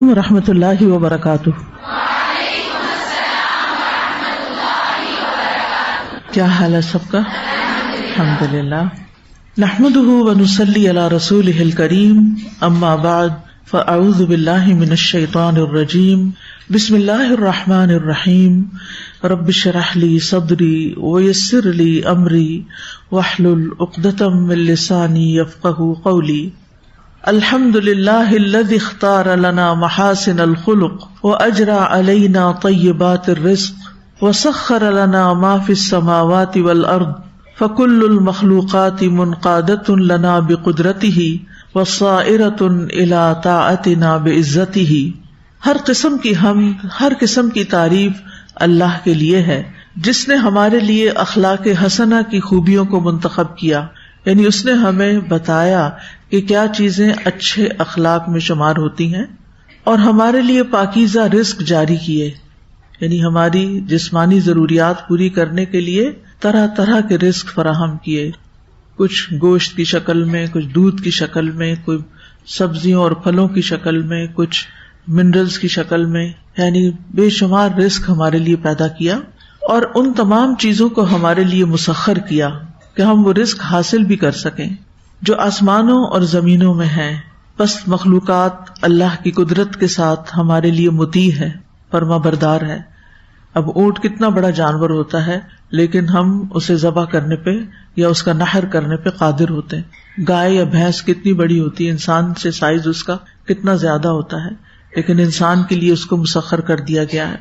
ورحمۃ اللہ وبرکاتہ۔ کیا حال ہے سب کا؟ الحمدللہ نحمده ونصلی علی رسولہ الکریم، اما بعد فاعوذ باللہ من الشیطان الرجیم، بسم اللہ الرحمن الرحیم، رب اشرح لی صدری ویسر لی امری واحلل عقدۃ من لسانی یفقہوا قولی۔ الحمد للہ الذی اختار لنا محاسن الخلق واجرى علینا طیبات الرزق وسخر لنا ما فی السماوات والارض فکل المخلوقات منقادۃ لنا بقدرتہ وصائرۃ الی طاعتنا بعزتہ۔ ہر قسم کی حمد، ہر قسم کی تعریف اللہ کے لیے ہے، جس نے ہمارے لیے اخلاق حسنہ کی خوبیوں کو منتخب کیا، یعنی اس نے ہمیں بتایا کہ کیا چیزیں اچھے اخلاق میں شمار ہوتی ہیں، اور ہمارے لیے پاکیزہ رزق جاری کیے، یعنی ہماری جسمانی ضروریات پوری کرنے کے لیے طرح طرح کے رزق فراہم کیے، کچھ گوشت کی شکل میں، کچھ دودھ کی شکل میں، کوئی سبزیوں اور پھلوں کی شکل میں، کچھ منرلز کی شکل میں، یعنی بے شمار رزق ہمارے لیے پیدا کیا، اور ان تمام چیزوں کو ہمارے لیے مسخر کیا کہ ہم وہ رزق حاصل بھی کر سکیں جو آسمانوں اور زمینوں میں ہیں۔ بس مخلوقات اللہ کی قدرت کے ساتھ ہمارے لیے مطیع ہے، فرما بردار ہے۔ اب اونٹ کتنا بڑا جانور ہوتا ہے، لیکن ہم اسے ذبح کرنے پہ یا اس کا نحر کرنے پہ قادر ہوتے ہیں۔ گائے یا بھینس کتنی بڑی ہوتی ہے، انسان سے سائز اس کا کتنا زیادہ ہوتا ہے، لیکن انسان کے لیے اس کو مسخر کر دیا گیا ہے،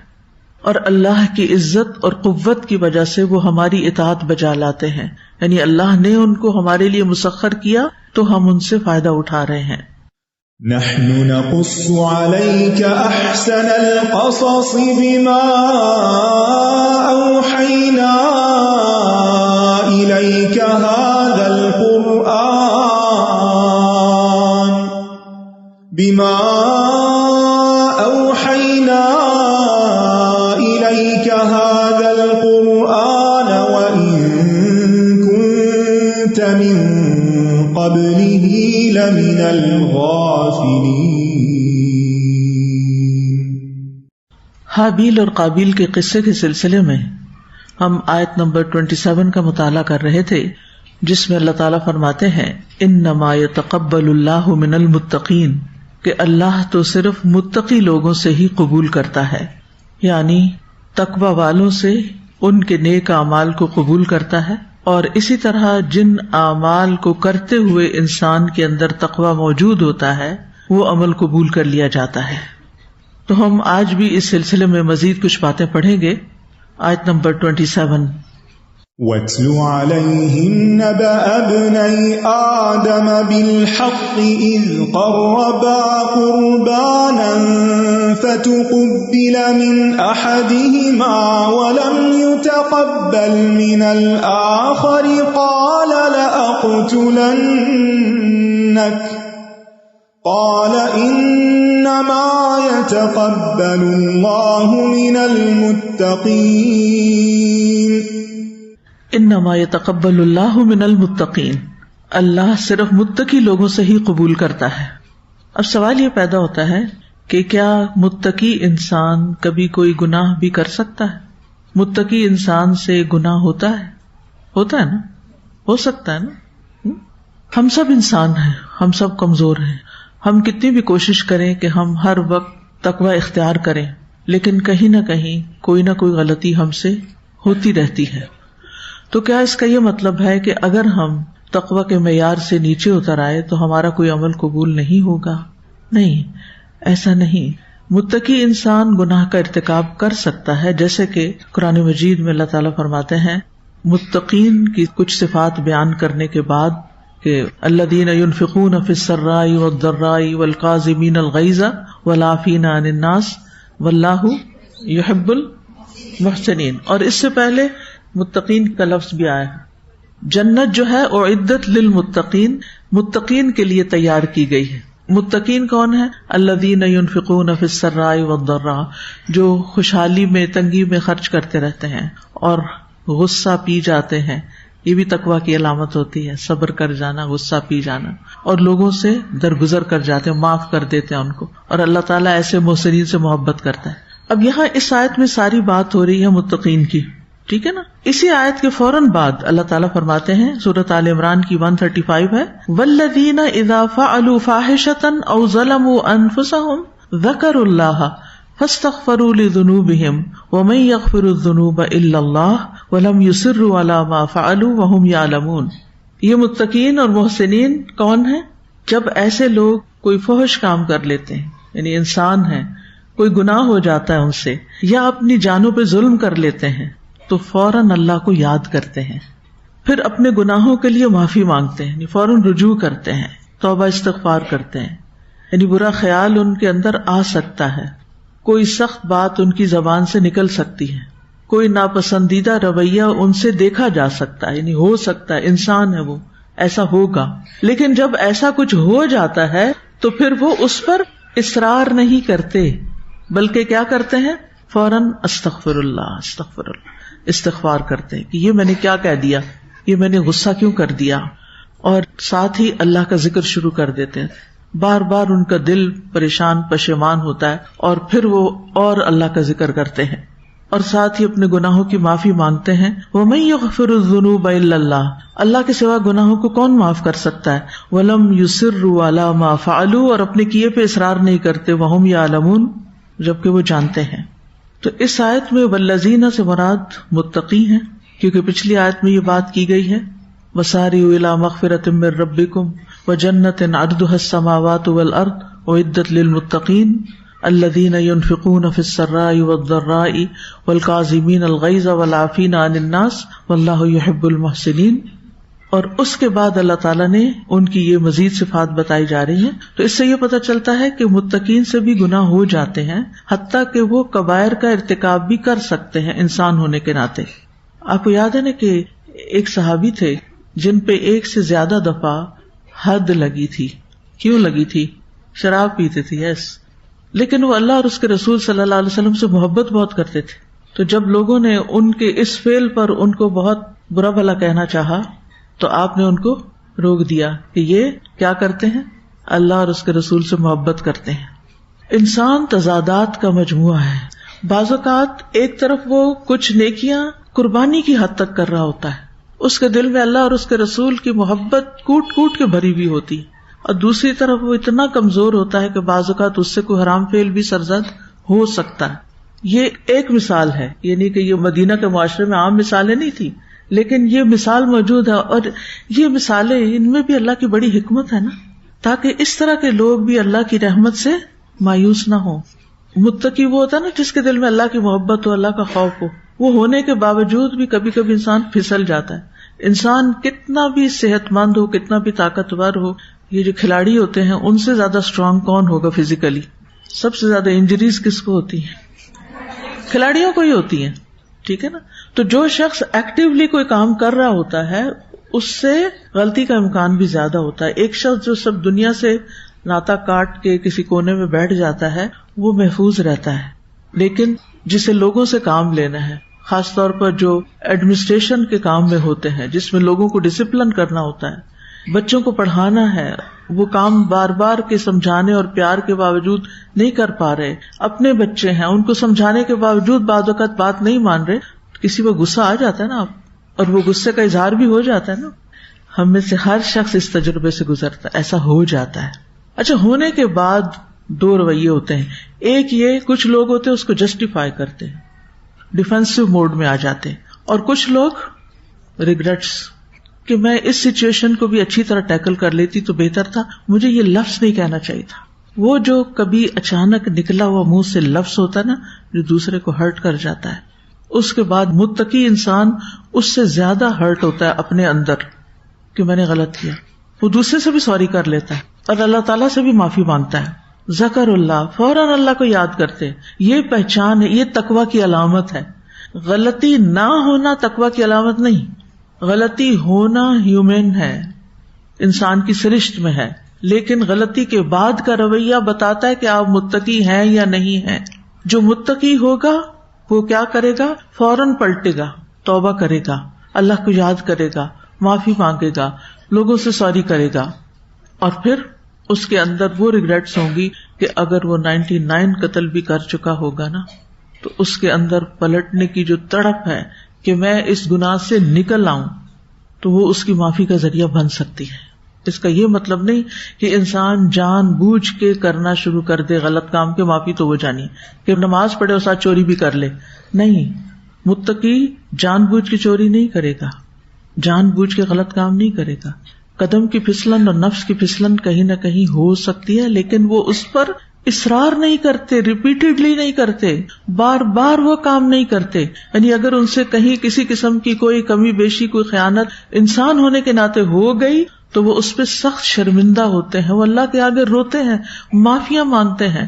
اور اللہ کی عزت اور قوت کی وجہ سے وہ ہماری اطاعت بجا لاتے ہیں، یعنی اللہ نے ان کو ہمارے لیے مسخر کیا تو ہم ان سے فائدہ اٹھا رہے ہیں۔ نحن نقص عليك احسن القصص بما اوحينا اليك هذا القرآن بما اوحينا اليك هذا القرآن وان كنت من قبله لمن الغافلين۔ حابیل اور قابیل کے قصے کے سلسلے میں ہم آیت نمبر 27 کا مطالعہ کر رہے تھے، جس میں اللہ تعالیٰ فرماتے ہیں انما یتقبل اللہ من المتقین، کہ اللہ تو صرف متقی لوگوں سے ہی قبول کرتا ہے، یعنی تقوی والوں سے ان کے نیک اعمال کو قبول کرتا ہے، اور اسی طرح جن اعمال کو کرتے ہوئے انسان کے اندر تقوی موجود ہوتا ہے وہ عمل قبول کر لیا جاتا ہے۔ تو ہم آج بھی اس سلسلے میں مزید کچھ باتیں پڑھیں گے۔ آیت نمبر 27، وَاتْلُ عَلَيْهِمْ نَبَأَ ابْنَيْ آدَمَ بِالْحَقِّ إِذْ قَرَّبَا قُرْبَانًا فَتُقُبِّلَ مِنْ أَحَدِهِمَا وَلَمْ يُتَقَبَّلْ مِنَ الْآخَرِ قَالَ لَأَقْتُلَنَّكَ قَالَ إِنَّمَا يَتَقَبَّلُ اللَّهُ مِنَ الْمُتَّقِينَ۔ انما یتقبل اللہ من المتقین، اللہ صرف متقی لوگوں سے ہی قبول کرتا ہے۔ اب سوال یہ پیدا ہوتا ہے کہ کیا متقی انسان کبھی کوئی گناہ بھی کر سکتا ہے؟ متقی انسان سے گناہ ہوتا ہے نا، ہو سکتا ہے نا۔ ہم سب انسان ہیں، ہم سب کمزور ہیں، ہم کتنی بھی کوشش کریں کہ ہم ہر وقت تقوی اختیار کریں، لیکن کہیں نہ کہیں کوئی نہ کوئی غلطی ہم سے ہوتی رہتی ہے۔ تو کیا اس کا یہ مطلب ہے کہ اگر ہم تقوی کے معیار سے نیچے اتر آئے تو ہمارا کوئی عمل قبول نہیں ہوگا؟ نہیں، ایسا نہیں۔ متقی انسان گناہ کا ارتکاب کر سکتا ہے، جیسے کہ قرآن مجید میں اللہ تعالیٰ فرماتے ہیں متقین کی کچھ صفات بیان کرنے کے بعد کہ الذین ينفقون فی السراء والضراء والکاظمین الغیظ والعافین عن الناس واللہ یحب المحسنین، اور اس سے پہلے متقین کا لفظ بھی آیا ہے۔ جنت جو ہے اعدت للمتقین، متقین کے لیے تیار کی گئی ہے۔ متقین کون ہے؟ الذین ينفقون فی السراء والضراء، جو خوشحالی میں تنگی میں خرچ کرتے رہتے ہیں اور غصہ پی جاتے ہیں، یہ بھی تقویٰ کی علامت ہوتی ہے، صبر کر جانا، غصہ پی جانا، اور لوگوں سے درگزر کر جاتے ہیں، معاف کر دیتے ہیں ان کو، اور اللہ تعالیٰ ایسے محسنین سے محبت کرتا ہے۔ اب یہاں اس آیت میں ساری بات ہو رہی ہے متقین کی، ٹھیک ہے نا۔ اسی آیت کے فوراً بعد اللہ تعالیٰ فرماتے ہیں، سورۃ آل عمران کی 135 ہے، وَالَّذِينَ إِذَا فَعَلُوا فَاحِشَةً أَوْ ظَلَمُوا أَنفُسَهُمْ ذَكَرُوا اللَّهَ فَاسْتَغْفَرُوا لِذُنُوبِهِمْ وَمَن يَغْفِرُ الذُّنُوبَ إِلَّا اللَّهُ وَلَمْ يُصِرُّوا عَلَى مَا فَعَلُوا وَهُمْ يَعْلَمُونَ۔ یہ متقین اور محسنین کون ہیں؟ جب ایسے لوگ کوئی فحش کام کر لیتے ہیں، یعنی انسان ہیں، کوئی گناہ ہو جاتا ہے ان سے، یا اپنی جانوں پہ ظلم کر لیتے ہیں، تو فوراً اللہ کو یاد کرتے ہیں، پھر اپنے گناہوں کے لیے معافی مانگتے ہیں، یعنی فوراً رجوع کرتے ہیں، توبہ استغفار کرتے ہیں، یعنی برا خیال ان کے اندر آ سکتا ہے، کوئی سخت بات ان کی زبان سے نکل سکتی ہے، کوئی ناپسندیدہ رویہ ان سے دیکھا جا سکتا ہے، یعنی ہو سکتا ہے، انسان ہے وہ، ایسا ہوگا، لیکن جب ایسا کچھ ہو جاتا ہے تو پھر وہ اس پر اصرار نہیں کرتے، بلکہ کیا کرتے ہیں؟ فوراً استغفر اللہ استغفار کرتے ہیں کہ یہ میں نے کیا کہہ دیا، یہ میں نے غصہ کیوں کر دیا، اور ساتھ ہی اللہ کا ذکر شروع کر دیتے ہیں۔ بار بار ان کا دل پریشان پشیمان ہوتا ہے، اور پھر وہ اور اللہ کا ذکر کرتے ہیں، اور ساتھ ہی اپنے گناہوں کی معافی مانگتے ہیں۔ وَمَن يَغْفِرُ الذُّنُوبَ إِلَّا اللَّهُ، اللہ کے سوا گناہوں کو کون معاف کر سکتا ہے۔ وَلَمْ يُصِرُّوا عَلَى مَا فَعَلُوا، اور اپنے کیے پہ اصرار نہیں کرتے، وَهُمْ يَعْلَمُونَ، جبکہ وہ جانتے ہیں۔ تو اس آیت میں والذین سے مراد متقی ہیں، کیونکہ پچھلی آیت میں یہ بات کی گئی ہے، وَسَارِعُوا إِلَى مَغْفِرَةٍ مِّن رَّبِّكُمْ وَجَنَّةٍ عَرْضُهَا السَّمَاوَاتُ وَالْأَرْضُ أُعِدَّتْ لِلْمُتَّقِينَ الَّذِينَ يُنْفِقُونَ فِي السَّرَّاءِ وَالضَّرَّاءِ وَالْكَاظِمِينَ الْغَيْظَ وَالْعَافِينَ عَنِ النَّاسِ وَاللَّهُ يُحِبُّ الْمُحْسِنِينَ۔ اور اس کے بعد اللہ تعالیٰ نے ان کی یہ مزید صفات بتائی جا رہی ہیں، تو اس سے یہ پتہ چلتا ہے کہ متقین سے بھی گناہ ہو جاتے ہیں، حتیٰ کہ وہ کبائر کا ارتکاب بھی کر سکتے ہیں انسان ہونے کے ناطے۔ آپ کو یاد ہے نا کہ ایک صحابی تھے جن پہ ایک سے زیادہ دفعہ حد لگی تھی۔ کیوں لگی تھی؟ شراب پیتے تھے، یس، لیکن وہ اللہ اور اس کے رسول صلی اللہ علیہ وسلم سے محبت بہت کرتے تھے، تو جب لوگوں نے ان کے اس فعل پر ان کو بہت برا بھلا کہنا چاہا تو آپ نے ان کو روک دیا کہ یہ کیا کرتے ہیں؟ اللہ اور اس کے رسول سے محبت کرتے ہیں۔ انسان تضادات کا مجموعہ ہے، بعض اوقات ایک طرف وہ کچھ نیکیاں قربانی کی حد تک کر رہا ہوتا ہے، اس کے دل میں اللہ اور اس کے رسول کی محبت کوٹ کوٹ کے بھری ہوئی ہوتی ہے، اور دوسری طرف وہ اتنا کمزور ہوتا ہے کہ بعض اوقات اس سے کوئی حرام فعل بھی سرزد ہو سکتا ہے۔ یہ ایک مثال ہے، یعنی کہ یہ مدینہ کے معاشرے میں عام مثالیں نہیں تھی، لیکن یہ مثال موجود ہے، اور یہ مثالیں ان میں بھی اللہ کی بڑی حکمت ہے نا، تاکہ اس طرح کے لوگ بھی اللہ کی رحمت سے مایوس نہ ہوں۔ متقی وہ ہوتا ہے نا جس کے دل میں اللہ کی محبت ہو، اللہ کا خوف ہو، وہ ہونے کے باوجود بھی کبھی کبھی انسان پھسل جاتا ہے۔ انسان کتنا بھی صحت مند ہو، کتنا بھی طاقتور ہو، یہ جو کھلاڑی ہوتے ہیں ان سے زیادہ اسٹرانگ کون ہوگا فزیکلی؟ سب سے زیادہ انجریز کس کو ہوتی ہیں؟ کھلاڑیوں کو ہی ہوتی ہیں، ٹھیک ہے نا۔ تو جو شخص ایکٹیولی کوئی کام کر رہا ہوتا ہے اس سے غلطی کا امکان بھی زیادہ ہوتا ہے۔ ایک شخص جو سب دنیا سے ناتا کاٹ کے کسی کونے میں بیٹھ جاتا ہے وہ محفوظ رہتا ہے، لیکن جسے لوگوں سے کام لینا ہے، خاص طور پر جو ایڈمنسٹریشن کے کام میں ہوتے ہیں، جس میں لوگوں کو ڈسپلن کرنا ہوتا ہے، بچوں کو پڑھانا ہے، وہ کام بار بار کے سمجھانے اور پیار کے باوجود نہیں کر پا رہے، اپنے بچے ہیں ان کو سمجھانے کے باوجود بعض اوقات بات نہیں مان رہے، کسی کو غصہ آ جاتا ہے نا اور وہ غصے کا اظہار بھی ہو جاتا ہے نا۔ ہم میں سے ہر شخص اس تجربے سے گزرتا ہے، ایسا ہو جاتا ہے۔ اچھا، ہونے کے بعد دو رویے ہوتے ہیں، ایک یہ کچھ لوگ ہوتے ہیں اس کو جسٹیفائی کرتے ہیں، ڈیفینسو موڈ میں آ جاتے ہیں، اور کچھ لوگ ریگریٹس کہ میں اس سچویشن کو بھی اچھی طرح ٹیکل کر لیتی تو بہتر تھا، مجھے یہ لفظ نہیں کہنا چاہیے تھا۔ وہ جو کبھی اچانک نکلا ہوا منہ سے لفظ ہوتا ہے نا جو دوسرے کو ہرٹ کر جاتا ہے، اس کے بعد متقی انسان اس سے زیادہ ہرٹ ہوتا ہے اپنے اندر کہ میں نے غلط کیا، وہ دوسرے سے بھی سوری کر لیتا ہے اور اللہ تعالیٰ سے بھی معافی مانگتا ہے۔ ذکر اللہ، فوراً اللہ کو یاد کرتے، یہ پہچان ہے، یہ تقویٰ کی علامت ہے۔ غلطی نہ ہونا تقویٰ کی علامت نہیں، غلطی ہونا ہیومن ہے، انسان کی سرشت میں ہے، لیکن غلطی کے بعد کا رویہ بتاتا ہے کہ آپ متقی ہیں یا نہیں ہیں۔ جو متقی ہوگا وہ کیا کرے گا؟ فوراً پلٹے گا، توبہ کرے گا، اللہ کو یاد کرے گا، معافی مانگے گا، لوگوں سے سوری کرے گا، اور پھر اس کے اندر وہ ریگریٹس ہوں گی کہ اگر وہ 99 قتل بھی کر چکا ہوگا نا تو اس کے اندر پلٹنے کی جو تڑپ ہے کہ میں اس گناہ سے نکل آؤں، تو وہ اس کی معافی کا ذریعہ بن سکتی ہے. اس کا یہ مطلب نہیں کہ انسان جان بوجھ کے کرنا شروع کر دے غلط کام کے معافی تو وہ جانی کہ نماز پڑھے اور ساتھ چوری بھی کر لے. نہیں، متقی جان بوجھ کے چوری نہیں کرے گا، جان بوجھ کے غلط کام نہیں کرے گا. قدم کی پھسلن اور نفس کی پھسلن کہیں نہ کہیں ہو سکتی ہے، لیکن وہ اس پر اصرار نہیں کرتے، ریپیٹڈلی نہیں کرتے، بار بار وہ کام نہیں کرتے. یعنی اگر ان سے کہیں کسی قسم کی کوئی کمی بیشی، کوئی خیانت انسان ہونے کے ناطے ہو گئی تو وہ اس پہ سخت شرمندہ ہوتے ہیں، وہ اللہ کے آگے روتے ہیں، معافیاں مانگتے ہیں،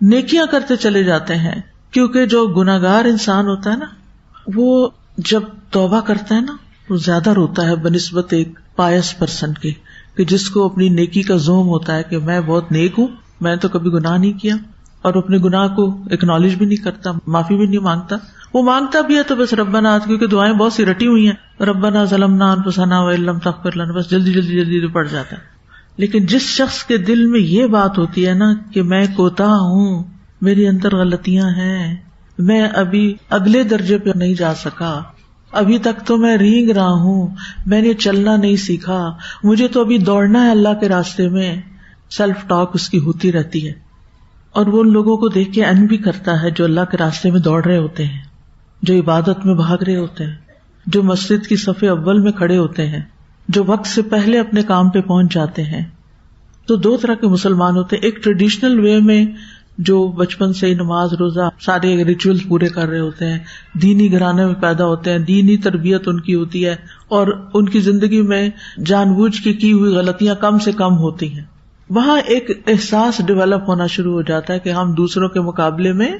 نیکیاں کرتے چلے جاتے ہیں. کیونکہ جو گناہگار انسان ہوتا ہے نا، وہ جب توبہ کرتا ہے نا وہ زیادہ روتا ہے بنسبت ایک پائس پرسن کے، کہ جس کو اپنی نیکی کا زوم ہوتا ہے کہ میں بہت نیک ہوں، میں تو کبھی گناہ نہیں کیا، اور اپنے گناہ کو اکنالج بھی نہیں کرتا، معافی بھی نہیں مانگتا. وہ مانگتا بھی ہے تو بس ربنا، کیونکہ دعائیں بہت سی رٹی ہوئی ہیں، ربنا ظلمنا انفسنا وان لم تغفر لنا، بس جلدی جلدی جلدی پڑ جاتا ہے. لیکن جس شخص کے دل میں یہ بات ہوتی ہے نا کہ میں کوتاہ ہوں، میرے اندر غلطیاں ہیں، میں ابھی اگلے درجے پہ نہیں جا سکا، ابھی تک تو میں رینگ رہا ہوں، میں نے چلنا نہیں سیکھا، مجھے تو ابھی دوڑنا ہے اللہ کے راستے میں، سیلف ٹاک اس کی ہوتی رہتی ہے. اور وہ ان لوگوں کو دیکھ کے ان بھی کرتا ہے جو اللہ کے راستے میں دوڑ رہے ہوتے ہیں، جو عبادت میں بھاگ رہے ہوتے ہیں، جو مسجد کی صف اول میں کھڑے ہوتے ہیں، جو وقت سے پہلے اپنے کام پہ پہنچ جاتے ہیں. تو دو طرح کے مسلمان ہوتے ہیں، ایک ٹریڈیشنل وے میں جو بچپن سے ہی نماز روزہ سارے ریچول پورے کر رہے ہوتے ہیں، دینی گھرانے میں پیدا ہوتے ہیں، دینی تربیت ان کی ہوتی ہے، اور ان کی زندگی میں جان بوجھ کے کی ہوئی غلطیاں کم سے کم ہوتی ہیں. وہاں ایک احساس ڈیولپ ہونا شروع ہو جاتا ہے کہ ہم دوسروں کے مقابلے میں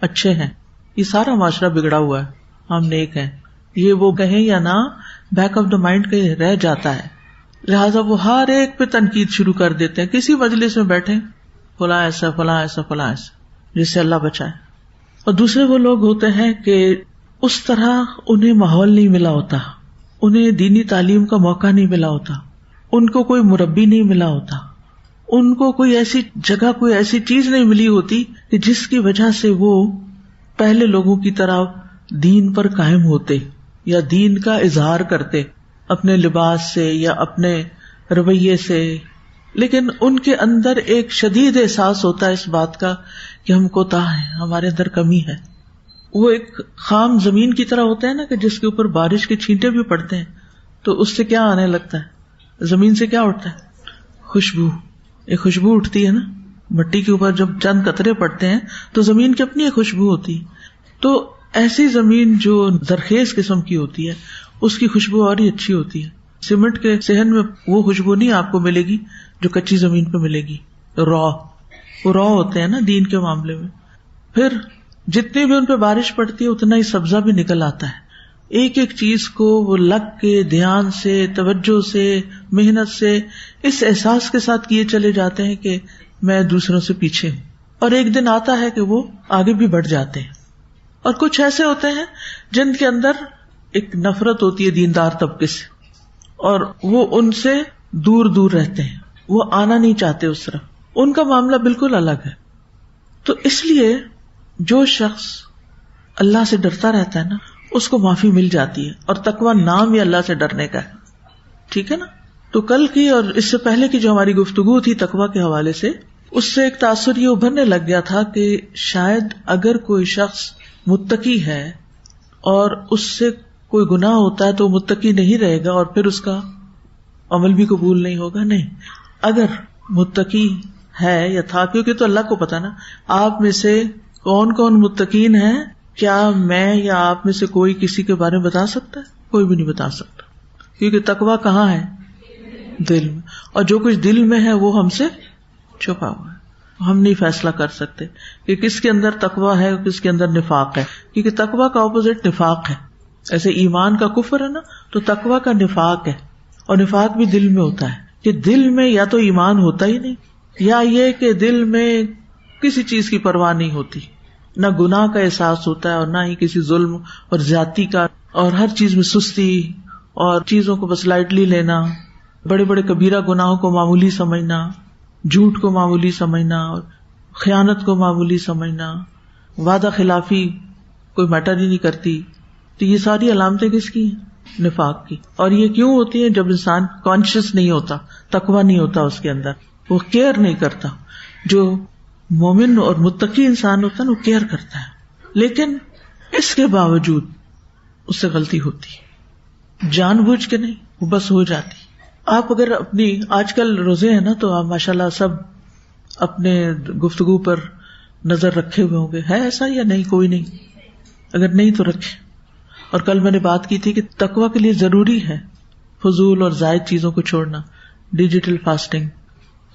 اچھے ہیں، یہ سارا معاشرہ بگڑا ہوا ہے، ہم نیک ہیں، یہ وہ کہیں یا نہ بیک آف دا مائنڈ کہیں رہ جاتا ہے. لہٰذا وہ ہر ایک پہ تنقید شروع کر دیتے ہیں. کسی مجلس میں بیٹھے فلاں ایسا فلاں ایسا فلاں ایسا، جس سے اللہ بچائے. اور دوسرے وہ لوگ ہوتے ہیں کہ اس طرح انہیں ماحول نہیں ملا ہوتا، انہیں دینی تعلیم کا موقع نہیں ملا ہوتا، ان کو کوئی مربی نہیں ملا ہوتا، ان کو کوئی ایسی جگہ، کوئی ایسی چیز نہیں ملی ہوتی کہ جس کی وجہ سے وہ پہلے لوگوں کی طرح دین پر قائم ہوتے یا دین کا اظہار کرتے اپنے لباس سے یا اپنے رویے سے. لیکن ان کے اندر ایک شدید احساس ہوتا ہے اس بات کا کہ ہم کوتاہ ہیں، ہمارے اندر کمی ہے. وہ ایک خام زمین کی طرح ہوتا ہے نا کہ جس کے اوپر بارش کے چھینٹے بھی پڑتے ہیں تو اس سے کیا آنے لگتا ہے، زمین سے کیا اٹھتا ہے، خوشبو. ایک خوشبو اٹھتی ہے نا مٹی کے اوپر، جب چند قطرے پڑتے ہیں تو زمین کی اپنی ایک خوشبو ہوتی ہے. تو ایسی زمین جو زرخیز قسم کی ہوتی ہے اس کی خوشبو اور ہی اچھی ہوتی ہے. سیمنٹ کے صحن میں وہ خوشبو نہیں آپ کو ملے گی جو کچی زمین پہ ملے گی. وہ را ہوتے ہیں نا دین کے معاملے میں. پھر جتنی بھی ان پہ بارش پڑتی ہے اتنا ہی سبزہ بھی نکل آتا ہے. ایک ایک چیز کو وہ لگ کے دھیان سے، توجہ سے، محنت سے، اس احساس کے ساتھ کیے چلے جاتے ہیں کہ میں دوسروں سے پیچھے ہوں. اور ایک دن آتا ہے کہ وہ آگے بھی بڑھ جاتے ہیں. اور کچھ ایسے ہوتے ہیں جن کے اندر ایک نفرت ہوتی ہے دیندار طبقے سے، اور وہ ان سے دور دور رہتے ہیں، وہ آنا نہیں چاہتے اس طرف. ان کا معاملہ بالکل الگ ہے. تو اس لیے جو شخص اللہ سے ڈرتا رہتا ہے نا اس کو معافی مل جاتی ہے. اور تقویٰ نام ہی اللہ سے ڈرنے کا ہے. ٹھیک ہے نا. تو کل کی اور اس سے پہلے کی جو ہماری گفتگو تھی تقویٰ کے حوالے سے، اس سے ایک تاثر یہ ابھرنے لگ گیا تھا کہ شاید اگر کوئی شخص متقی ہے اور اس سے کوئی گناہ ہوتا ہے تو وہ متقی نہیں رہے گا اور پھر اس کا عمل بھی قبول نہیں ہوگا. نہیں، اگر متقی ہے یا تھا، کیونکہ تو اللہ کو پتا نا آپ میں سے کون کون متقین ہیں. کیا میں یا آپ میں سے کوئی کسی کے بارے میں بتا سکتا ہے؟ کوئی بھی نہیں بتا سکتا، کیونکہ تقویٰ کہاں ہے؟ دل میں. اور جو کچھ دل میں ہے وہ ہم سے چھپا ہوا ہے. ہم نہیں فیصلہ کر سکتے کہ کس کے اندر تقویٰ ہے اور کس کے اندر نفاق ہے، کیونکہ تقویٰ کا اپوزٹ نفاق ہے. ایسے ایمان کا کفر ہے نا، تو تقویٰ کا نفاق ہے. اور نفاق بھی دل میں ہوتا ہے کہ دل میں یا تو ایمان ہوتا ہی نہیں، یا یہ کہ دل میں کسی چیز کی پرواہ نہیں ہوتی، نہ گناہ کا احساس ہوتا ہے اور نہ ہی کسی ظلم اور زیادتی کا اور ہر چیز میں سستی اور چیزوں کو بس لائٹلی لینا، بڑے بڑے کبیرہ گناہوں کو معمولی سمجھنا، جھوٹ کو معمولی سمجھنا، خیانت کو معمولی سمجھنا، وعدہ خلافی کوئی میٹر ہی نہیں کرتی. تو یہ ساری علامتیں کس کی ہیں؟ نفاق کی. اور یہ کیوں ہوتی ہیں؟ جب انسان کانشیس نہیں ہوتا، تقویٰ نہیں ہوتا اس کے اندر، وہ کیئر نہیں کرتا. جو مومن اور متقی انسان ہوتا ہے نا، وہ کیئر کرتا ہے، لیکن اس کے باوجود اس سے غلطی ہوتی ہے، جان بوجھ کے نہیں، وہ بس ہو جاتی. آپ اگر اپنی آج کل روزے ہیں نا، تو آپ ماشاءاللہ سب اپنے گفتگو پر نظر رکھے ہوئے ہوں گے. ہے ایسا یا نہیں؟ کوئی نہیں؟ اگر نہیں تو رکھے. اور کل میں نے بات کی تھی کہ تقویٰ کے لیے ضروری ہے فضول اور زائد چیزوں کو چھوڑنا، ڈیجیٹل فاسٹنگ.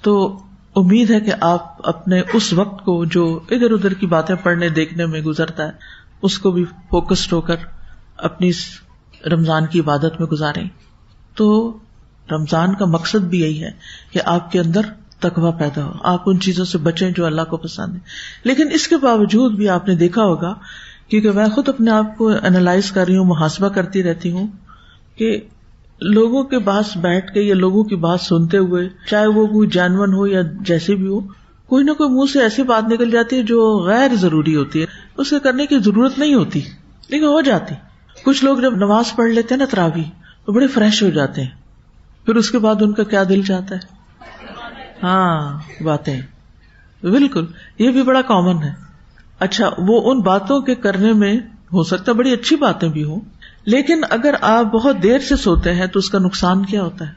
تو امید ہے کہ آپ اپنے اس وقت کو جو ادھر ادھر کی باتیں پڑھنے دیکھنے میں گزرتا ہے، اس کو بھی فوکسڈ ہو کر اپنی رمضان کی عبادت میں گزاریں. تو رمضان کا مقصد بھی یہی ہے کہ آپ کے اندر تقویٰ پیدا ہو، آپ ان چیزوں سے بچیں جو اللہ کو پسند ہے. لیکن اس کے باوجود بھی آپ نے دیکھا ہوگا، کیونکہ میں خود اپنے آپ کو انالائز کر رہی ہوں، محاسبہ کرتی رہتی ہوں، کہ لوگوں کے پاس بیٹھ کے یا لوگوں کی بات سنتے ہوئے، چاہے وہ کوئی جانون ہو یا جیسے بھی ہو، کوئی نہ کوئی منہ سے ایسی بات نکل جاتی ہے جو غیر ضروری ہوتی ہے، اسے کرنے کی ضرورت نہیں ہوتی لیکن ہو جاتی. کچھ لوگ جب نماز پڑھ لیتے ہیں نا تراویح، تو بڑے فریش ہو جاتے ہیں، پھر اس کے بعد ان کا کیا دل چاہتا ہے؟ ہاں، باتیں. بالکل، یہ بھی بڑا کامن ہے. اچھا، وہ ان باتوں کے کرنے میں ہو سکتا ہے بڑی اچھی باتیں بھی ہوں، لیکن اگر آپ بہت دیر سے سوتے ہیں تو اس کا نقصان کیا ہوتا ہے؟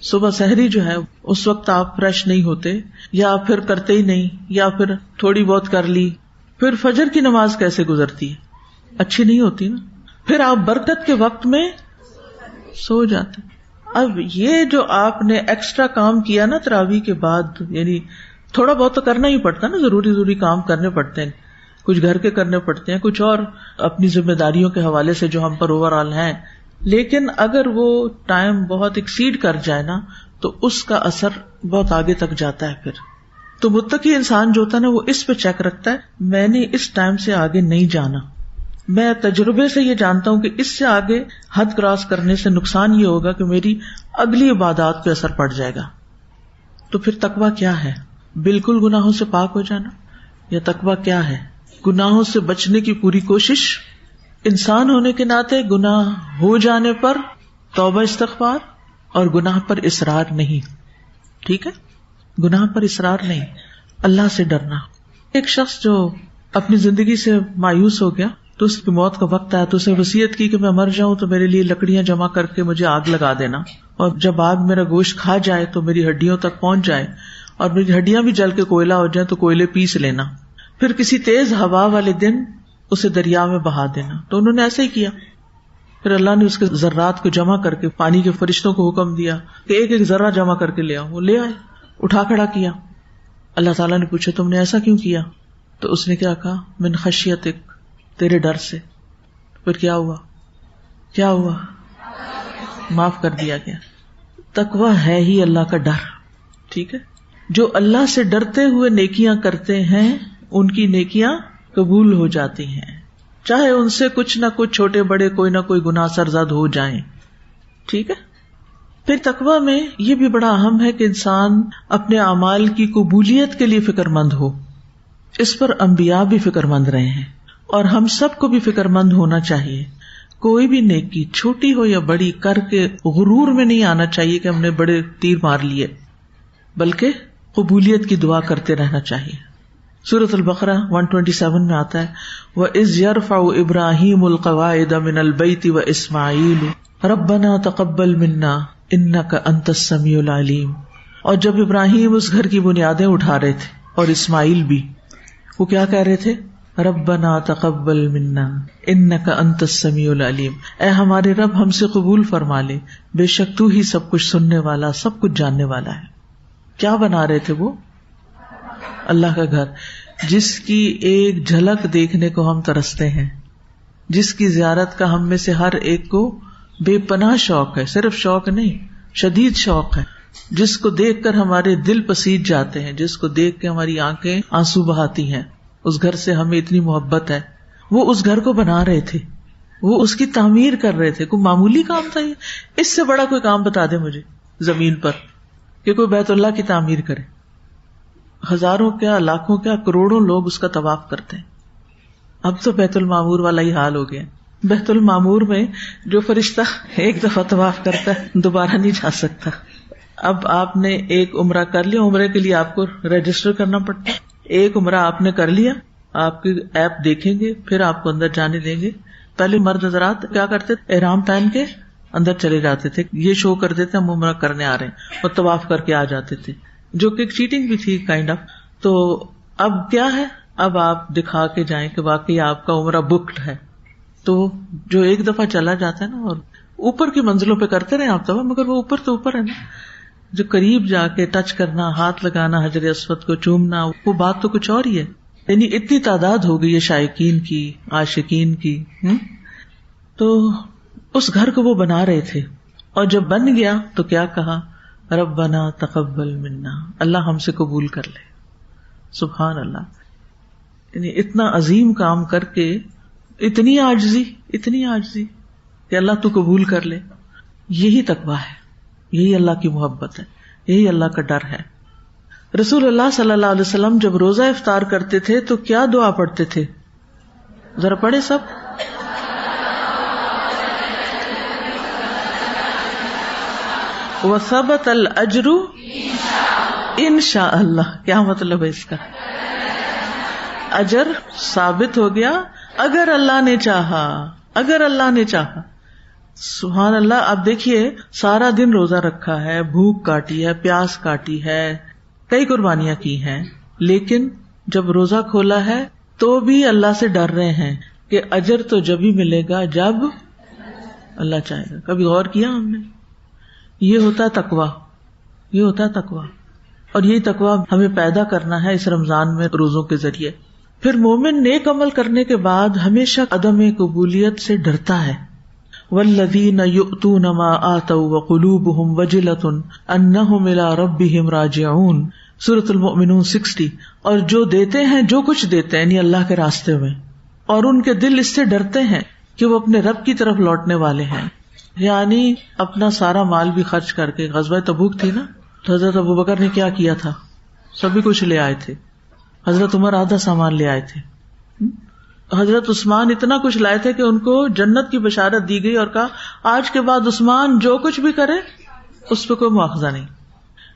صبح سحری جو ہے اس وقت آپ فریش نہیں ہوتے، یا پھر کرتے ہی نہیں، یا پھر تھوڑی بہت کر لی، پھر فجر کی نماز کیسے گزرتی ہے؟ اچھی نہیں ہوتی نا. پھر آپ برکت کے وقت میں سو جاتے. اب یہ جو آپ نے ایکسٹرا کام کیا نا تراویح کے بعد، یعنی تھوڑا بہت تو کرنا ہی پڑتا نا، ضروری کام کرنے پڑتے ہیں، کچھ گھر کے کرنے پڑتے ہیں، کچھ اور اپنی ذمہ داریوں کے حوالے سے جو ہم پر اوور آل ہیں. لیکن اگر وہ ٹائم بہت ایکسیڈ کر جائے نا، تو اس کا اثر بہت آگے تک جاتا ہے. پھر تو متقی انسان جو ہوتا ہے نا، وہ اس پہ چیک رکھتا ہے، میں نے اس ٹائم سے آگے نہیں جانا. میں تجربے سے یہ جانتا ہوں کہ اس سے آگے حد کراس کرنے سے نقصان یہ ہوگا کہ میری اگلی عبادات پہ اثر پڑ جائے گا. تو پھر تقویٰ کیا ہے؟ بالکل گناہوں سے پاک ہو جانا؟ یا تقویٰ کیا ہے؟ گناہوں سے بچنے کی پوری کوشش، انسان ہونے کے ناطے گناہ ہو جانے پر توبہ استغفار، اور گناہ پر اصرار نہیں. ٹھیک ہے، گناہ پر اصرار نہیں، اللہ سے ڈرنا. ایک شخص جو اپنی زندگی سے مایوس ہو گیا، تو اس کی موت کا وقت آیا تو اسے وصیت کی کہ میں مر جاؤں تو میرے لیے لکڑیاں جمع کر کے مجھے آگ لگا دینا، اور جب آگ میرا گوشت کھا جائے تو میری ہڈیوں تک پہنچ جائے، اور میری ہڈیاں بھی جل کے کوئلہ ہو جائیں تو کوئلے پیس لینا، پھر کسی تیز ہوا والے دن اسے دریا میں بہا دینا. تو انہوں نے ایسا ہی کیا. پھر اللہ نے اس کے ذرات کو جمع کر کے پانی کے فرشتوں کو حکم دیا کہ ایک ایک ذرہ جمع کر کے لے آؤ. وہ لے آئے، اٹھا کھڑا کیا. اللہ تعالیٰ نے پوچھا تم نے ایسا کیوں کیا؟ تو اس نے کیا کہا؟ من خشیتک، تیرے ڈر سے. پھر کیا ہوا؟ معاف کر دیا گیا. تقویٰ ہے ہی اللہ کا ڈر. ٹھیک ہے، جو اللہ سے ڈرتے ہوئے نیکیاں کرتے ہیں ان کی نیکیاں قبول ہو جاتی ہیں، چاہے ان سے کچھ نہ کچھ چھوٹے بڑے کوئی نہ کوئی گناہ سرزد ہو جائیں. ٹھیک ہے. پھر تقویٰ میں یہ بھی بڑا اہم ہے کہ انسان اپنے اعمال کی قبولیت کے لیے فکر مند ہو. اس پر انبیاء بھی فکر مند رہے ہیں، اور ہم سب کو بھی فکر مند ہونا چاہیے. کوئی بھی نیکی چھوٹی ہو یا بڑی کر کے غرور میں نہیں آنا چاہیے کہ ہم نے بڑے تیر مار لیے، بلکہ قبولیت کی دعا کرتے رہنا چاہیے. سورۃ البقرہ 127 میں آتا ہے وَإِذْ يَرْفَعُ إِبْرَاهِيمُ الْقَوَاعِدَ مِنَ الْبَيْتِ وَإِسْمَاعِيلُ رَبَّنَا تَقَبَّلْ مِنَّا إِنَّكَ أَنْتَ السَّمِيعُ الْعَلِيمُ. اور جب ابراہیم اس گھر کی بنیادیں اٹھا رہے تھے، اور اسماعیل بھی، وہ کیا کہہ رہے تھے؟ ربنا تقبل منا انک انت السمیع العلیم. اے ہمارے رب ہم سے قبول فرما لے، بے شک تو ہی سب کچھ سننے والا، سب کچھ جاننے والا ہے. کیا بنا رہے تھے وہ؟ اللہ کا گھر، جس کی ایک جھلک دیکھنے کو ہم ترستے ہیں، جس کی زیارت کا ہم میں سے ہر ایک کو بے پناہ شوق ہے. صرف شوق نہیں، شدید شوق ہے. جس کو دیکھ کر ہمارے دل پسیج جاتے ہیں، جس کو دیکھ کے ہماری آنکھیں آنسو بہاتی ہیں. اس گھر سے ہمیں اتنی محبت ہے. وہ اس گھر کو بنا رہے تھے وہ اس کی تعمیر کر رہے تھے. کوئی معمولی کام تھا یہ؟ اس سے بڑا کوئی کام بتا دے مجھے زمین پر کہ کوئی بیت اللہ کی تعمیر کرے. ہزاروں کیا لاکھوں کیا کروڑوں لوگ اس کا طواف کرتے ہیں. اب تو بیت المعمور والا ہی حال ہو گیا. بیت المعمور میں جو فرشتہ ایک دفعہ طواف کرتا ہے دوبارہ نہیں جا سکتا. اب آپ نے ایک عمرہ کر لیا, عمرے کے لیے آپ کو رجسٹر کرنا پڑتا ہے. ایک عمرہ آپ نے کر لیا, آپ کی ایپ دیکھیں گے, پھر آپ کو اندر جانے دیں گے. پہلے مرد حضرات کیا کرتے تھے, احرام پہن کے اندر چلے جاتے تھے, یہ شو کر دیتے ہم عمرہ کرنے آ رہے ہیں, اور طواف کر کے آ جاتے تھے, جو کہ چیٹنگ بھی تھی کائنڈ آف. تو اب کیا ہے, اب آپ دکھا کے جائیں کہ واقعی آپ کا عمرہ بکڈ ہے. تو جو ایک دفعہ چلا جاتا ہے نا, اور اوپر کی منزلوں پہ کرتے رہے آپ طواف, مگر وہ اوپر تو اوپر ہے نا, جو قریب جا کے ٹچ کرنا, ہاتھ لگانا حجر اسود کو, چومنا, وہ بات تو کچھ اور ہی ہے. یعنی اتنی تعداد ہو گئی ہے شائقین کی, عاشقین کی. تو اس گھر کو وہ بنا رہے تھے, اور جب بن گیا تو کیا کہا, ربنا تقبل منا, اللہ ہم سے قبول کر لے. سبحان اللہ. یعنی اتنا عظیم کام کر کے اتنی عاجزی کہ اللہ تو قبول کر لے. یہی تقویٰ ہے, یہی اللہ کی محبت ہے, یہی اللہ کا ڈر ہے. رسول اللہ صلی اللہ علیہ وسلم جب روزہ افطار کرتے تھے تو کیا دعا پڑھتے تھے, ذرا پڑھے سب. وَثَبَتَ الْأَجْرُ إِنشَاءَ اللہ. کیا مطلب ہے اس کا؟ اجر ثابت ہو گیا اگر اللہ نے چاہا, اگر اللہ نے چاہا. سبحان اللہ. آپ دیکھیے سارا دن روزہ رکھا ہے, بھوک کاٹی ہے, پیاس کاٹی ہے, کئی قربانیاں کی ہیں, لیکن جب روزہ کھولا ہے تو بھی اللہ سے ڈر رہے ہیں کہ اجر تو جب ہی ملے گا جب اللہ چاہے گا. کبھی غور کیا ہم نے؟ یہ ہوتا ہے تقویٰ, یہ ہوتا ہے تقویٰ. اور یہی تقویٰ ہمیں پیدا کرنا ہے اس رمضان میں روزوں کے ذریعے. پھر مومن نیک عمل کرنے کے بعد ہمیشہ عدم قبولیت سے ڈرتا ہے. والذین یؤتون ما آتوا وقلوبهم وجلۃ انہم الی ربہم راجعون. سورۃ المؤمنون 60. اور جو دیتے ہیں, جو کچھ دیتے ہیں یعنی اللہ کے راستے میں, اور ان کے دل اس سے ڈرتے ہیں کہ وہ اپنے رب کی طرف لوٹنے والے ہیں. یعنی اپنا سارا مال بھی خرچ کر کے, غزوہ تبوک تھی نا, تو حضرت ابوبکر نے کیا کیا تھا, سبھی کچھ لے آئے تھے. حضرت عمر آدھا سامان لے آئے تھے. حضرت عثمان اتنا کچھ لائے تھے کہ ان کو جنت کی بشارت دی گئی اور کہا آج کے بعد عثمان جو کچھ بھی کرے اس پہ کوئی مواخذہ نہیں.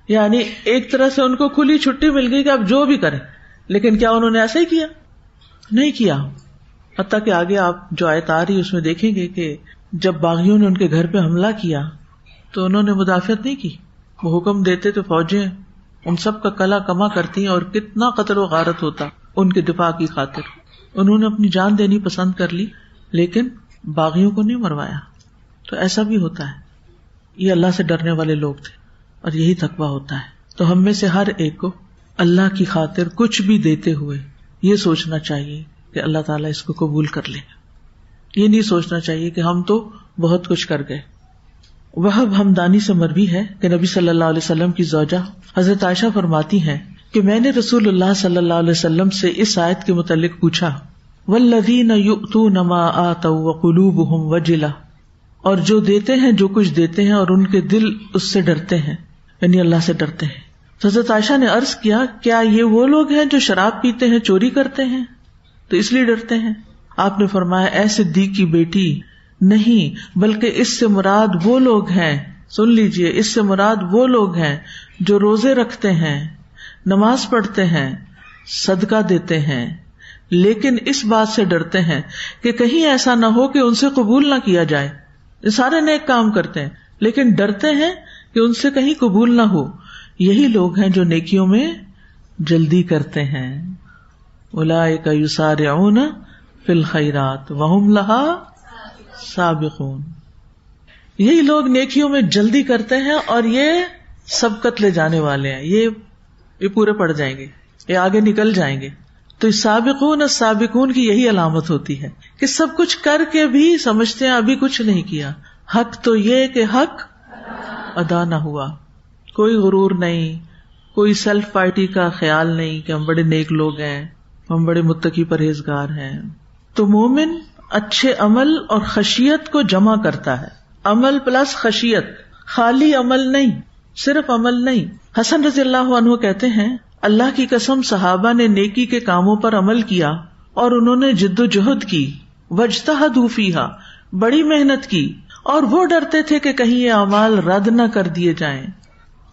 یعنی ایک طرح سے ان کو کھلی چھٹی مل گئی کہ اب جو بھی کرے. لیکن کیا انہوں نے ایسا ہی کیا؟ نہیں کیا. حتیٰ کہ آگے آپ جو آیت آ رہی اس میں دیکھیں گے کہ جب باغیوں نے ان کے گھر پہ حملہ کیا تو انہوں نے مدافعت نہیں کی. وہ حکم دیتے تو فوجیں ان سب کا کلا کما کرتی ہیں, اور کتنا قتل و غارت ہوتا ان کے دفاع کی خاطر. انہوں نے اپنی جان دینی پسند کر لی, لیکن باغیوں کو نہیں مروایا. تو ایسا بھی ہوتا ہے. یہ اللہ سے ڈرنے والے لوگ تھے, اور یہی تقویٰ ہوتا ہے. تو ہم میں سے ہر ایک کو اللہ کی خاطر کچھ بھی دیتے ہوئے یہ سوچنا چاہیے کہ اللہ تعالیٰ اس کو قبول کر لے. یہ نہیں سوچنا چاہیے کہ ہم تو بہت کچھ کر گئے. وہب ہمدانی سے مروی ہے کہ نبی صلی اللہ علیہ وسلم کی زوجہ حضرت عائشہ فرماتی ہیں کہ میں نے رسول اللہ صلی اللہ علیہ وسلم سے اس آیت کے متعلق پوچھا, والذین یؤتون ما آتوا وقلوبهم وجلہ, اور جو دیتے ہیں, جو کچھ دیتے ہیں اور ان کے دل اس سے ڈرتے ہیں, یعنی اللہ سے ڈرتے ہیں. حضرت عائشہ نے عرض کیا, کیا یہ وہ لوگ ہیں جو شراب پیتے ہیں, چوری کرتے ہیں, تو اس لیے ڈرتے ہیں؟ آپ نے فرمایا, اے صدیق کی بیٹی, نہیں, بلکہ اس سے مراد وہ لوگ ہیں, سن لیجئے, اس سے مراد وہ لوگ ہیں جو روزے رکھتے ہیں, نماز پڑھتے ہیں, صدقہ دیتے ہیں, لیکن اس بات سے ڈرتے ہیں کہ کہیں ایسا نہ ہو کہ ان سے قبول نہ کیا جائے. یہ سارے نیک کام کرتے ہیں لیکن ڈرتے ہیں کہ ان سے کہیں قبول نہ ہو. یہی لوگ ہیں جو نیکیوں میں جلدی کرتے ہیں. اولئک یسارعون فی الخیرات وہم لہا سابقون. یہی لوگ نیکیوں میں جلدی کرتے ہیں اور یہ سبقت لے جانے والے ہیں, یہ پورے پڑ جائیں گے, یہ آگے نکل جائیں گے. تو سابقون السابقون کی یہی علامت ہوتی ہے کہ سب کچھ کر کے بھی سمجھتے ہیں ابھی کچھ نہیں کیا. حق تو یہ کہ حق ادا نہ ہوا, کوئی غرور نہیں, کوئی سیلف پارٹی کا خیال نہیں کہ ہم بڑے نیک لوگ ہیں, ہم بڑے متقی پرہیزگار ہیں. تو مومن اچھے عمل اور خشیت کو جمع کرتا ہے. عمل پلس خشیت، خالی عمل نہیں، صرف عمل نہیں. حسن رضی اللہ عنہ کہتے ہیں اللہ کی قسم صحابہ نے نیکی کے کاموں پر عمل کیا اور انہوں نے جد و جہد کی، واجتہدوا فیہا، بڑی محنت کی، اور وہ ڈرتے تھے کہ کہیں یہ اعمال رد نہ کر دیے جائیں.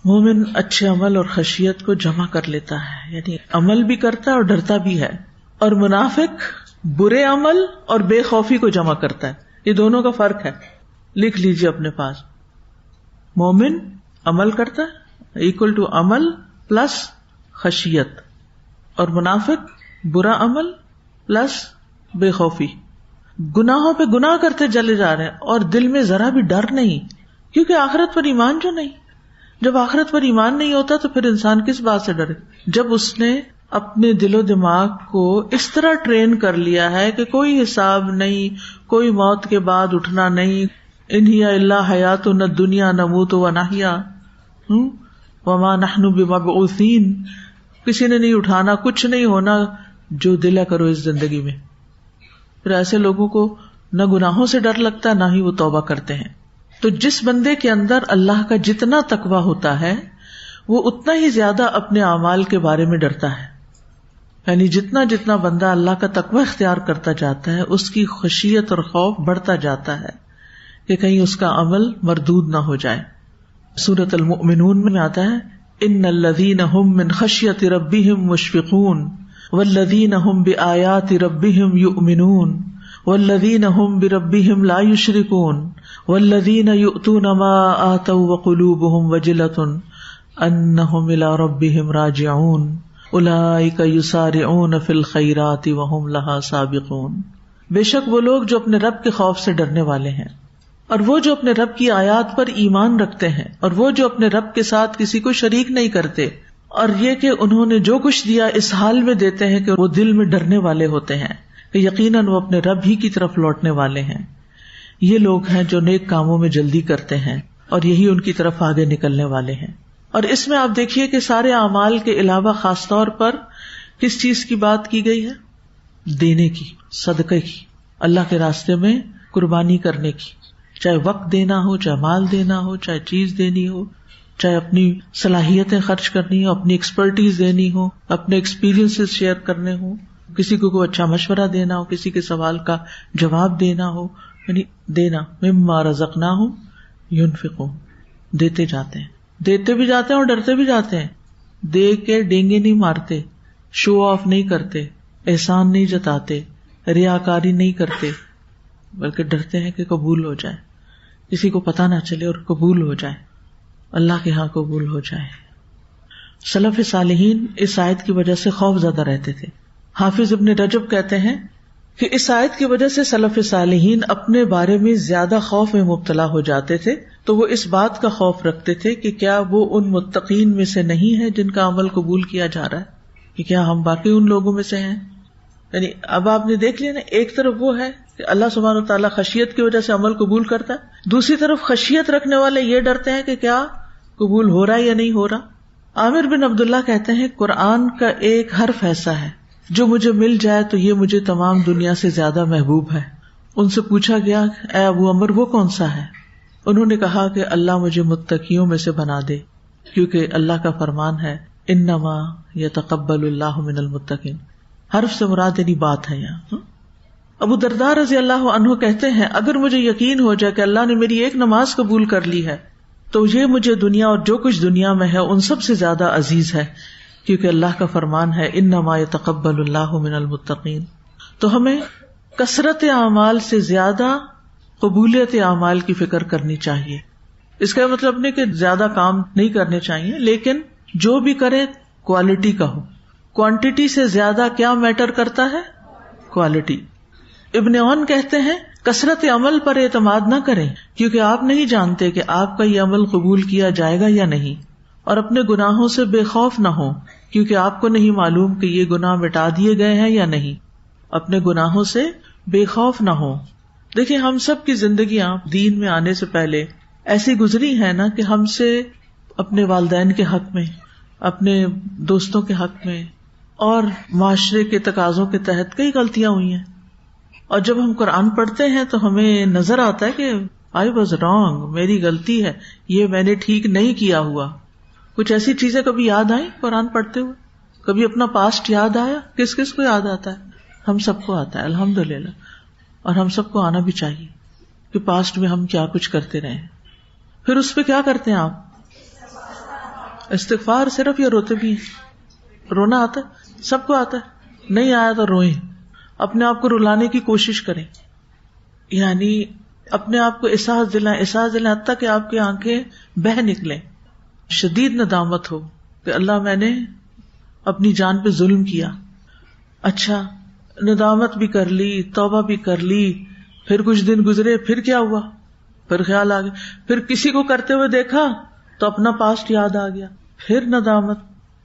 مومن اچھے عمل اور خشیت کو جمع کر لیتا ہے، یعنی عمل بھی کرتا ہے اور ڈرتا بھی ہے. اور منافق برے عمل اور بے خوفی کو جمع کرتا ہے. یہ دونوں کا فرق ہے، لکھ لیجیے اپنے پاس. مومن عمل کرتا ہے ایکول ٹو عمل پلس خشیت، اور منافق برا عمل پلس بے خوفی. گناہوں پہ گناہ کرتے چلے جا رہے ہیں اور دل میں ذرا بھی ڈر نہیں، کیونکہ آخرت پر ایمان جو نہیں. جب آخرت پر ایمان نہیں ہوتا تو پھر انسان کس بات سے ڈرے؟ جب اس نے اپنے دل و دماغ کو اس طرح ٹرین کر لیا ہے کہ کوئی حساب نہیں، کوئی موت کے بعد اٹھنا نہیں. ان ہی الا حیاتنا الدنیا نموت و نحیا وما نحن بمبعوثین. کسی نے نہیں اٹھانا، کچھ نہیں ہونا، جو دل کرو اس زندگی میں. پھر ایسے لوگوں کو نہ گناہوں سے ڈر لگتا، نہ ہی وہ توبہ کرتے ہیں. تو جس بندے کے اندر اللہ کا جتنا تقویٰ ہوتا ہے وہ اتنا ہی زیادہ اپنے اعمال کے بارے میں ڈرتا ہے. یعنی جتنا جتنا بندہ اللہ کا تقویٰ اختیار کرتا جاتا ہے اس کی خشیت اور خوف بڑھتا جاتا ہے کہ کہیں اس کا عمل مردود نہ ہو جائے. سورۃ المؤمنون میں آتا ہے ان الذین هم من خشیۃ ربہم مشفقون والذین هم بآیات ربہم یؤمنون والذین هم بربہم لا یشرکون والذین یؤتون ما آتوا وقلوبہم وجلۃ انہم الی ربہم راجعون اولئک یسارعون فی الخیرات وہم لہا سابقون. بے شک وہ لوگ جو اپنے رب کے خوف سے ڈرنے والے ہیں، اور وہ جو اپنے رب کی آیات پر ایمان رکھتے ہیں، اور وہ جو اپنے رب کے ساتھ کسی کو شریک نہیں کرتے، اور یہ کہ انہوں نے جو کچھ دیا اس حال میں دیتے ہیں کہ وہ دل میں ڈرنے والے ہوتے ہیں کہ یقیناً وہ اپنے رب ہی کی طرف لوٹنے والے ہیں. یہ لوگ ہیں جو نیک کاموں میں جلدی کرتے ہیں اور یہی ان کی طرف آگے نکلنے والے ہیں. اور اس میں آپ دیکھیے کہ سارے اعمال کے علاوہ خاص طور پر کس چیز کی بات کی گئی ہے؟ دینے کی، صدقے کی، اللہ کے راستے میں قربانی کرنے کی. چاہے وقت دینا ہو، چاہے مال دینا ہو، چاہے چیز دینی ہو، چاہے اپنی صلاحیتیں خرچ کرنی ہو، اپنی ایکسپرٹیز دینی ہو، اپنے ایکسپیرینسز شیئر کرنے ہو، کسی کو کوئی اچھا مشورہ دینا ہو، کسی کے سوال کا جواب دینا ہو، یعنی دینا. مما رزقناہم ينفقون، دیتے جاتے ہیں، دیتے بھی جاتے ہیں اور ڈرتے بھی جاتے ہیں. دے کے ڈینگے نہیں مارتے، شو آف نہیں کرتے، احسان نہیں جتاتے، ریاکاری نہیں کرتے، بلکہ ڈرتے ہیں کہ قبول ہو جائے، کسی کو پتہ نہ چلے اور قبول ہو جائے، اللہ کے ہاں قبول ہو جائے. سلف صالحین اس آیت کی وجہ سے خوف زدہ رہتے تھے. حافظ ابن رجب کہتے ہیں کہ اس آیت کی وجہ سے سلف صالحین اپنے بارے میں زیادہ خوف میں مبتلا ہو جاتے تھے، تو وہ اس بات کا خوف رکھتے تھے کہ کیا وہ ان متقین میں سے نہیں ہے جن کا عمل قبول کیا جا رہا ہے، کہ کیا ہم باقی ان لوگوں میں سے ہیں. یعنی اب آپ نے دیکھ لیا نا، ایک طرف وہ ہے کہ اللہ سبحانہ وتعالیٰ خشیت کی وجہ سے عمل قبول کرتا ہے، دوسری طرف خشیت رکھنے والے یہ ڈرتے ہیں کہ کیا قبول ہو رہا ہے یا نہیں ہو رہا. عامر بن عبداللہ کہتے ہیں قرآن کا ایک حرف ایسا ہے جو مجھے مل جائے تو یہ مجھے تمام دنیا سے زیادہ محبوب ہے. ان سے پوچھا گیا اے ابو عمر وہ کون سا ہے؟ انہوں نے کہا کہ اللہ مجھے متقیوں میں سے بنا دے، کیونکہ اللہ کا فرمان ہے انما یتقبل اللہ من المتقین. حرف سے مراد یعنی بات ہے یہاں. ابو درداء رضی اللہ عنہ کہتے ہیں اگر مجھے یقین ہو جائے کہ اللہ نے میری ایک نماز قبول کر لی ہے تو یہ مجھے دنیا اور جو کچھ دنیا میں ہے ان سب سے زیادہ عزیز ہے، کیونکہ اللہ کا فرمان ہے انما یتقبل اللہ من المتقین. تو ہمیں کثرت اعمال سے زیادہ قبولیت اعمال کی فکر کرنی چاہیے. اس کا مطلب نہیں کہ زیادہ کام نہیں کرنے چاہیے، لیکن جو بھی کرے کوالٹی کا ہو. کوانٹٹی سے زیادہ کیا میٹر کرتا ہے؟ کوالٹی. ابن عون کہتے ہیں کثرت عمل پر اعتماد نہ کریں، کیونکہ آپ نہیں جانتے کہ آپ کا یہ عمل قبول کیا جائے گا یا نہیں. اور اپنے گناہوں سے بے خوف نہ ہو، کیونکہ آپ کو نہیں معلوم کہ یہ گناہ مٹا دیے گئے ہیں یا نہیں. اپنے گناہوں سے بے خوف نہ ہو. دیکھیں ہم سب کی زندگیاں دین میں آنے سے پہلے ایسی گزری ہیں نا کہ ہم سے اپنے والدین کے حق میں، اپنے دوستوں کے حق میں اور معاشرے کے تقاضوں کے تحت کئی غلطیاں ہوئی ہیں. اور جب ہم قرآن پڑھتے ہیں تو ہمیں نظر آتا ہے کہ I was wrong، میری غلطی ہے، یہ میں نے ٹھیک نہیں کیا ہوا. کچھ ایسی چیزیں کبھی یاد آئیں قرآن پڑھتے ہوئے؟ کبھی اپنا پاسٹ یاد آیا؟ کس کس کو یاد آتا ہے؟ ہم سب کو آتا ہے الحمدللہ، اور ہم سب کو آنا بھی چاہیے کہ پاسٹ میں ہم کیا کچھ کرتے رہے. پھر اس پہ کیا کرتے ہیں آپ؟ استغفار صرف، یا روتے بھی ہیں؟ رونا آتا ہے؟ سب کو آتا ہے. نہیں آیا تو روئیں، اپنے آپ کو رلانے کی کوشش کریں، یعنی اپنے آپ کو احساس دلائیں حتیٰ کہ آپ کی آنکھیں بہہ نکلیں، شدید ندامت ہو کہ اللہ میں نے اپنی جان پہ ظلم کیا. اچھا ندامت بھی کر لی، توبہ بھی کر لی، پھر کچھ دن گزرے، پھر کیا ہوا؟ پھر خیال آ گیا، پھر کسی کو کرتے ہوئے دیکھا تو اپنا پاسٹ یاد آ گیا، پھر ندامت.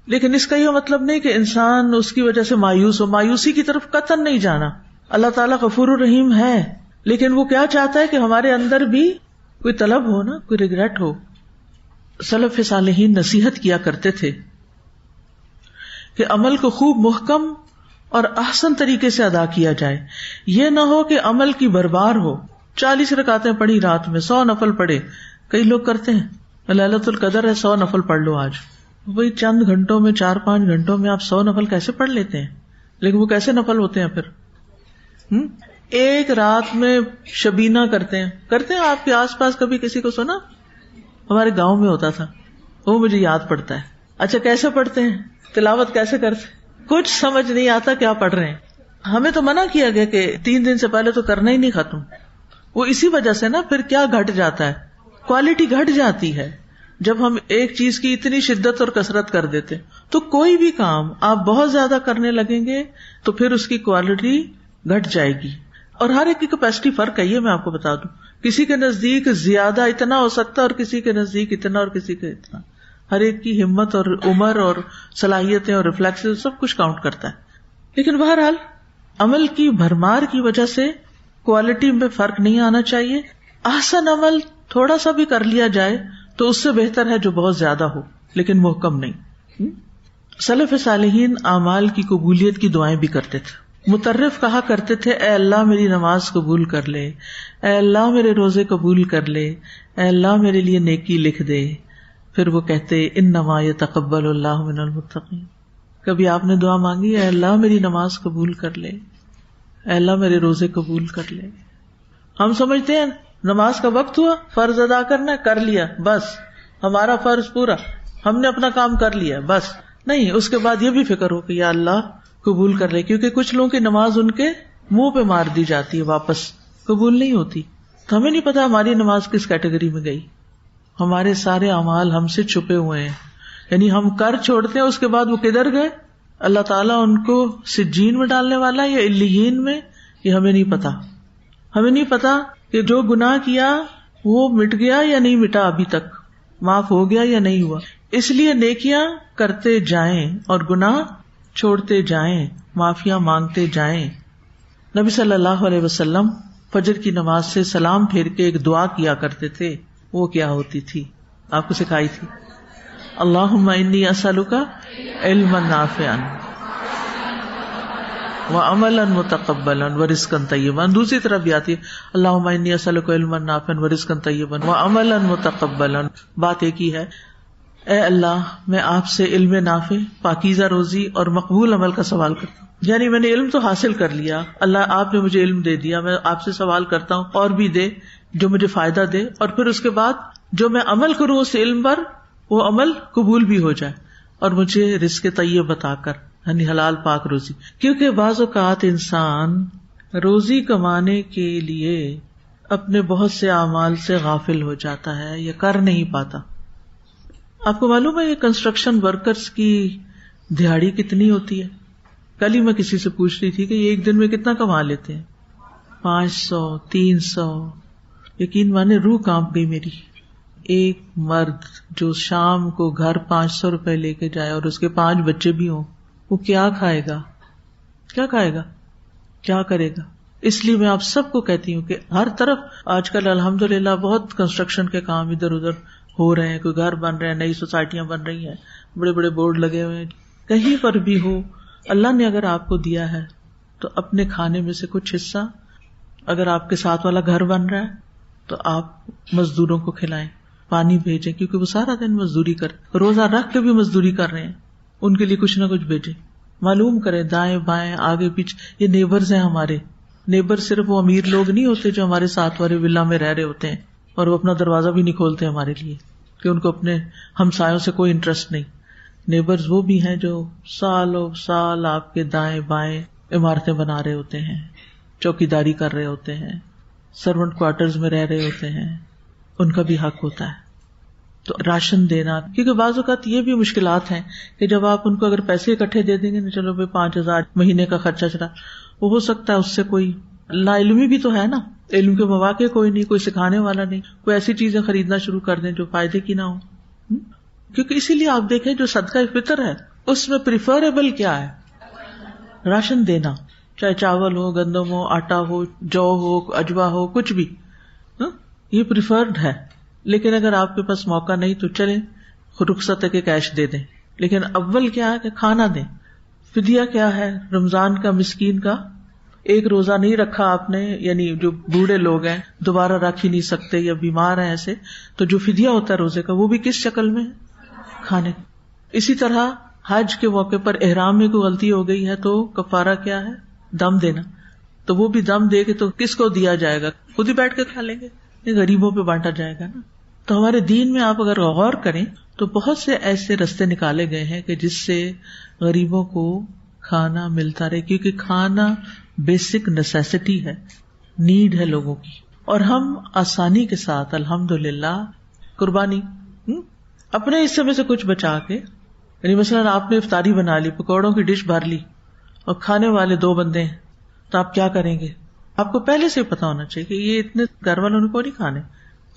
لیکن اس کا یہ مطلب نہیں کہ انسان اس کی وجہ سے مایوس ہو. مایوسی کی طرف قطعاً نہیں جانا. اللہ تعالیٰ غفور الرحیم ہے، لیکن وہ کیا چاہتا ہے کہ ہمارے اندر بھی کوئی طلب ہو نا، کوئی ریگریٹ ہو. سلف صالحین نصیحت کیا کرتے تھے کہ عمل کو خوب محکم اور احسن طریقے سے ادا کیا جائے. یہ نہ ہو کہ عمل کی بربار ہو. 40 رکعتیں پڑھی رات میں، 100 نفل پڑھے. کئی لوگ کرتے ہیں لیلۃ القدر ہے 100 نفل پڑھ لو آج. وہی چند گھنٹوں میں، 4-5 گھنٹوں میں آپ 100 نفل کیسے پڑھ لیتے ہیں؟ لیکن وہ کیسے نفل ہوتے ہیں پھر؟ ایک رات میں شبینہ کرتے ہیں آپ کے آس پاس کبھی کسی کو سنا؟ ہمارے گاؤں میں ہوتا تھا، وہ مجھے یاد پڑتا ہے. اچھا کیسے پڑھتے ہیں؟ تلاوت کیسے کرتے ہیں؟ کچھ سمجھ نہیں آتا کیا پڑھ رہے ہیں. ہمیں تو منع کیا گیا کہ 3 دن سے پہلے تو کرنا ہی نہیں ختم. وہ اسی وجہ سے نا پھر کیا گھٹ جاتا ہے، کوالٹی گھٹ جاتی ہے. جب ہم ایک چیز کی اتنی شدت اور کثرت کر دیتے تو کوئی بھی کام آپ بہت زیادہ کرنے لگیں گے تو پھر اس کی کوالٹی گھٹ جائے گی. اور ہر ایک کی کیپیسٹی فرق ہے، یہ میں آپ کو بتا دوں. کسی کے نزدیک زیادہ اتنا ہو سکتا ہے اور کسی کے نزدیک اتنا اور کسی کے اتنا. ہر ایک کی ہمت اور عمر اور صلاحیتیں اور ریفلیکسز سب کچھ کاؤنٹ کرتا ہے. لیکن بہرحال عمل کی بھرمار کی وجہ سے کوالٹی میں فرق نہیں آنا چاہیے. احسن عمل تھوڑا سا بھی کر لیا جائے تو اس سے بہتر ہے جو بہت زیادہ ہو لیکن محکم نہیں. سلف صالحین اعمال کی قبولیت کی دعائیں بھی کرتے تھے. مترف کہا کرتے تھے اے اللہ میری نماز قبول کر لے، اے اللہ میرے روزے قبول کر لے، اے اللہ میرے لیے نیکی لکھ دے. پھر وہ کہتے انما یتقبل اللہ من المتقین. کبھی آپ نے دعا مانگی اے اللہ میری نماز قبول کر لے، اے اللہ میرے روزے قبول کر لے. ہم سمجھتے ہیں نماز کا وقت ہوا، فرض ادا کرنا ہے، کر لیا بس، ہمارا فرض پورا، ہم نے اپنا کام کر لیا بس. نہیں، اس کے بعد یہ بھی فکر ہو کہ یا اللہ قبول کر لے، کیونکہ کچھ لوگوں کی نماز ان کے منہ پہ مار دی جاتی ہے، واپس قبول نہیں ہوتی. تو ہمیں نہیں پتا ہماری نماز کس کیٹیگری میں گئی. ہمارے سارے اعمال ہم سے چھپے ہوئے ہیں، یعنی ہم کر چھوڑتے ہیں، اس کے بعد وہ کدھر گئے؟ اللہ تعالیٰ ان کو سجین میں ڈالنے والا یا علیین میں، یہ ہمیں نہیں پتا. ہمیں نہیں پتا کہ جو گناہ کیا وہ مٹ گیا یا نہیں مٹا، ابھی تک معاف ہو گیا یا نہیں ہوا. اس لیے نیکیاں کرتے جائیں اور گناہ چھوڑتے جائیں، معافیاں مانگتے جائیں. نبی صلی اللہ علیہ وسلم فجر کی نماز سے سلام پھیر کے ایک دعا کیا کرتے تھے. وہ کیا ہوتی تھی؟ آپ کو سکھائی تھی. اللہم انی اسألک علما نافعا وعملا متقبلا ورزقا طیبا. دوسری طرف بھی آتی ہے اللہم انی اسألک علما نافعا ورزقا طیبا وعملا متقبلا. بات ایک ہی ہے. اے اللہ میں آپ سے علم نافع، پاکیزہ روزی اور مقبول عمل کا سوال کرتا ہوں. یعنی میں نے علم تو حاصل کر لیا، اللہ آپ نے مجھے علم دے دیا، میں آپ سے سوال کرتا ہوں اور بھی دے جو مجھے فائدہ دے، اور پھر اس کے بعد جو میں عمل کروں اس علم پر وہ عمل قبول بھی ہو جائے، اور مجھے رزق طیب عطا کر، یعنی حلال پاک روزی. کیونکہ بعض اوقات انسان روزی کمانے کے لیے اپنے بہت سے اعمال سے غافل ہو جاتا ہے یا کر نہیں پاتا. آپ کو معلوم ہے یہ کنسٹرکشن ورکرز کی دہاڑی کتنی ہوتی ہے؟ کل ہی میں کسی سے پوچھ رہی تھی کہ یہ ایک دن میں کتنا کما لیتے ہیں. 500 300. یقین مانے روح کانپ گئی میری. ایک مرد جو شام کو گھر 500 روپے لے کے جائے اور اس کے 5 بچے بھی ہوں، وہ کیا کھائے گا؟ کیا کھائے گا؟ کیا کرے گا؟ اس لیے میں آپ سب کو کہتی ہوں کہ ہر طرف آج کل الحمدللہ بہت کنسٹرکشن کے کام ادھر ادھر ہو رہے ہیں، کوئی گھر بن رہے ہیں، نئی سوسائٹیاں بن رہی ہیں، بڑے بڑے بورڈ لگے ہوئے ہیں. کہیں پر بھی ہو، اللہ نے اگر آپ کو دیا ہے تو اپنے کھانے میں سے کچھ حصہ اگر آپ کے ساتھ والا گھر بن رہا ہے تو آپ مزدوروں کو کھلائیں، پانی بھیجیں، کیونکہ وہ سارا دن مزدوری کریں، روزہ رکھ کے بھی مزدوری کر رہے ہیں، ان کے لیے کچھ نہ کچھ بھیجیں. معلوم کریں دائیں بائیں آگے پیچھے. یہ نیبرز ہیں ہمارے. نیبر صرف وہ امیر لوگ نہیں ہوتے جو ہمارے ساتھ والے ولا میں رہ رہے ہوتے ہیں اور وہ اپنا دروازہ بھی نہیں کھولتے ہمارے لیے کہ ان کو اپنے ہمسایوں سے کوئی انٹرسٹ نہیں. نیبرز وہ بھی ہیں جو سالوں سال آپ کے دائیں بائیں عمارتیں بنا رہے ہوتے ہیں، چوکیداری کر رہے ہوتے ہیں، سرونٹ کوارٹرز میں رہ رہے ہوتے ہیں، ان کا بھی حق ہوتا ہے. تو راشن دینا، کیونکہ بعض اوقات یہ بھی مشکلات ہیں کہ جب آپ ان کو اگر پیسے اکٹھے دے دیں گے نا، چلو بھائی 5,000 مہینے کا خرچہ چلا، وہ ہو سکتا ہے اس سے کوئی لا علمی بھی تو ہے نا، علم کے مواقع کوئی نہیں، کوئی سکھانے والا نہیں، کوئی ایسی چیزیں خریدنا شروع کر دیں جو فائدے کی نہ ہو. کیونکہ اسی لیے آپ دیکھیں جو صدقہ فطر ہے اس میں پریفریبل کیا ہے؟ راشن دینا، چاہے چاول ہو، گندم ہو، آٹا ہو، جو ہو، اجوا ہو، کچھ بھی، یہ پریفرڈ ہے. لیکن اگر آپ کے پاس موقع نہیں تو چلیں رخصت ہے کہ کیش دے دیں، لیکن اول کیا ہے کہ کھانا دیں. فدیہ کیا ہے؟ رمضان کا مسکین کا ایک روزہ نہیں رکھا آپ نے، یعنی جو بوڑھے لوگ ہیں دوبارہ رکھ ہی نہیں سکتے یا بیمار ہیں ایسے، تو جو فدیہ ہوتا ہے روزے کا وہ بھی کس شکل میں؟ کھانے. اسی طرح حج کے موقع پر احرام میں کوئی غلطی ہو گئی ہے تو کفارہ کیا ہے؟ دم دینا. تو وہ بھی دم دے کے تو کس کو دیا جائے گا؟ خود ہی بیٹھ کے کھا لیں گے، غریبوں پہ بانٹا جائے گا نا. تو ہمارے دین میں آپ اگر غور کریں تو بہت سے ایسے رستے نکالے گئے ہیں کہ جس سے غریبوں کو کھانا ملتا رہے، کیونکہ کھانا بیسک نیسیسٹی ہے، نیڈ ہے لوگوں کی. اور ہم آسانی کے ساتھ الحمدللہ قربانی اپنے حصے میں سے کچھ بچا کے، یعنی مثلاً آپ نے افطاری بنا لی، پکوڑوں کی ڈش بھر لی اور کھانے والے 2 بندے ہیں، تو آپ کیا کریں گے؟ آپ کو پہلے سے پتا ہونا چاہیے کہ یہ اتنے گھر والوں کو نہیں کھانے،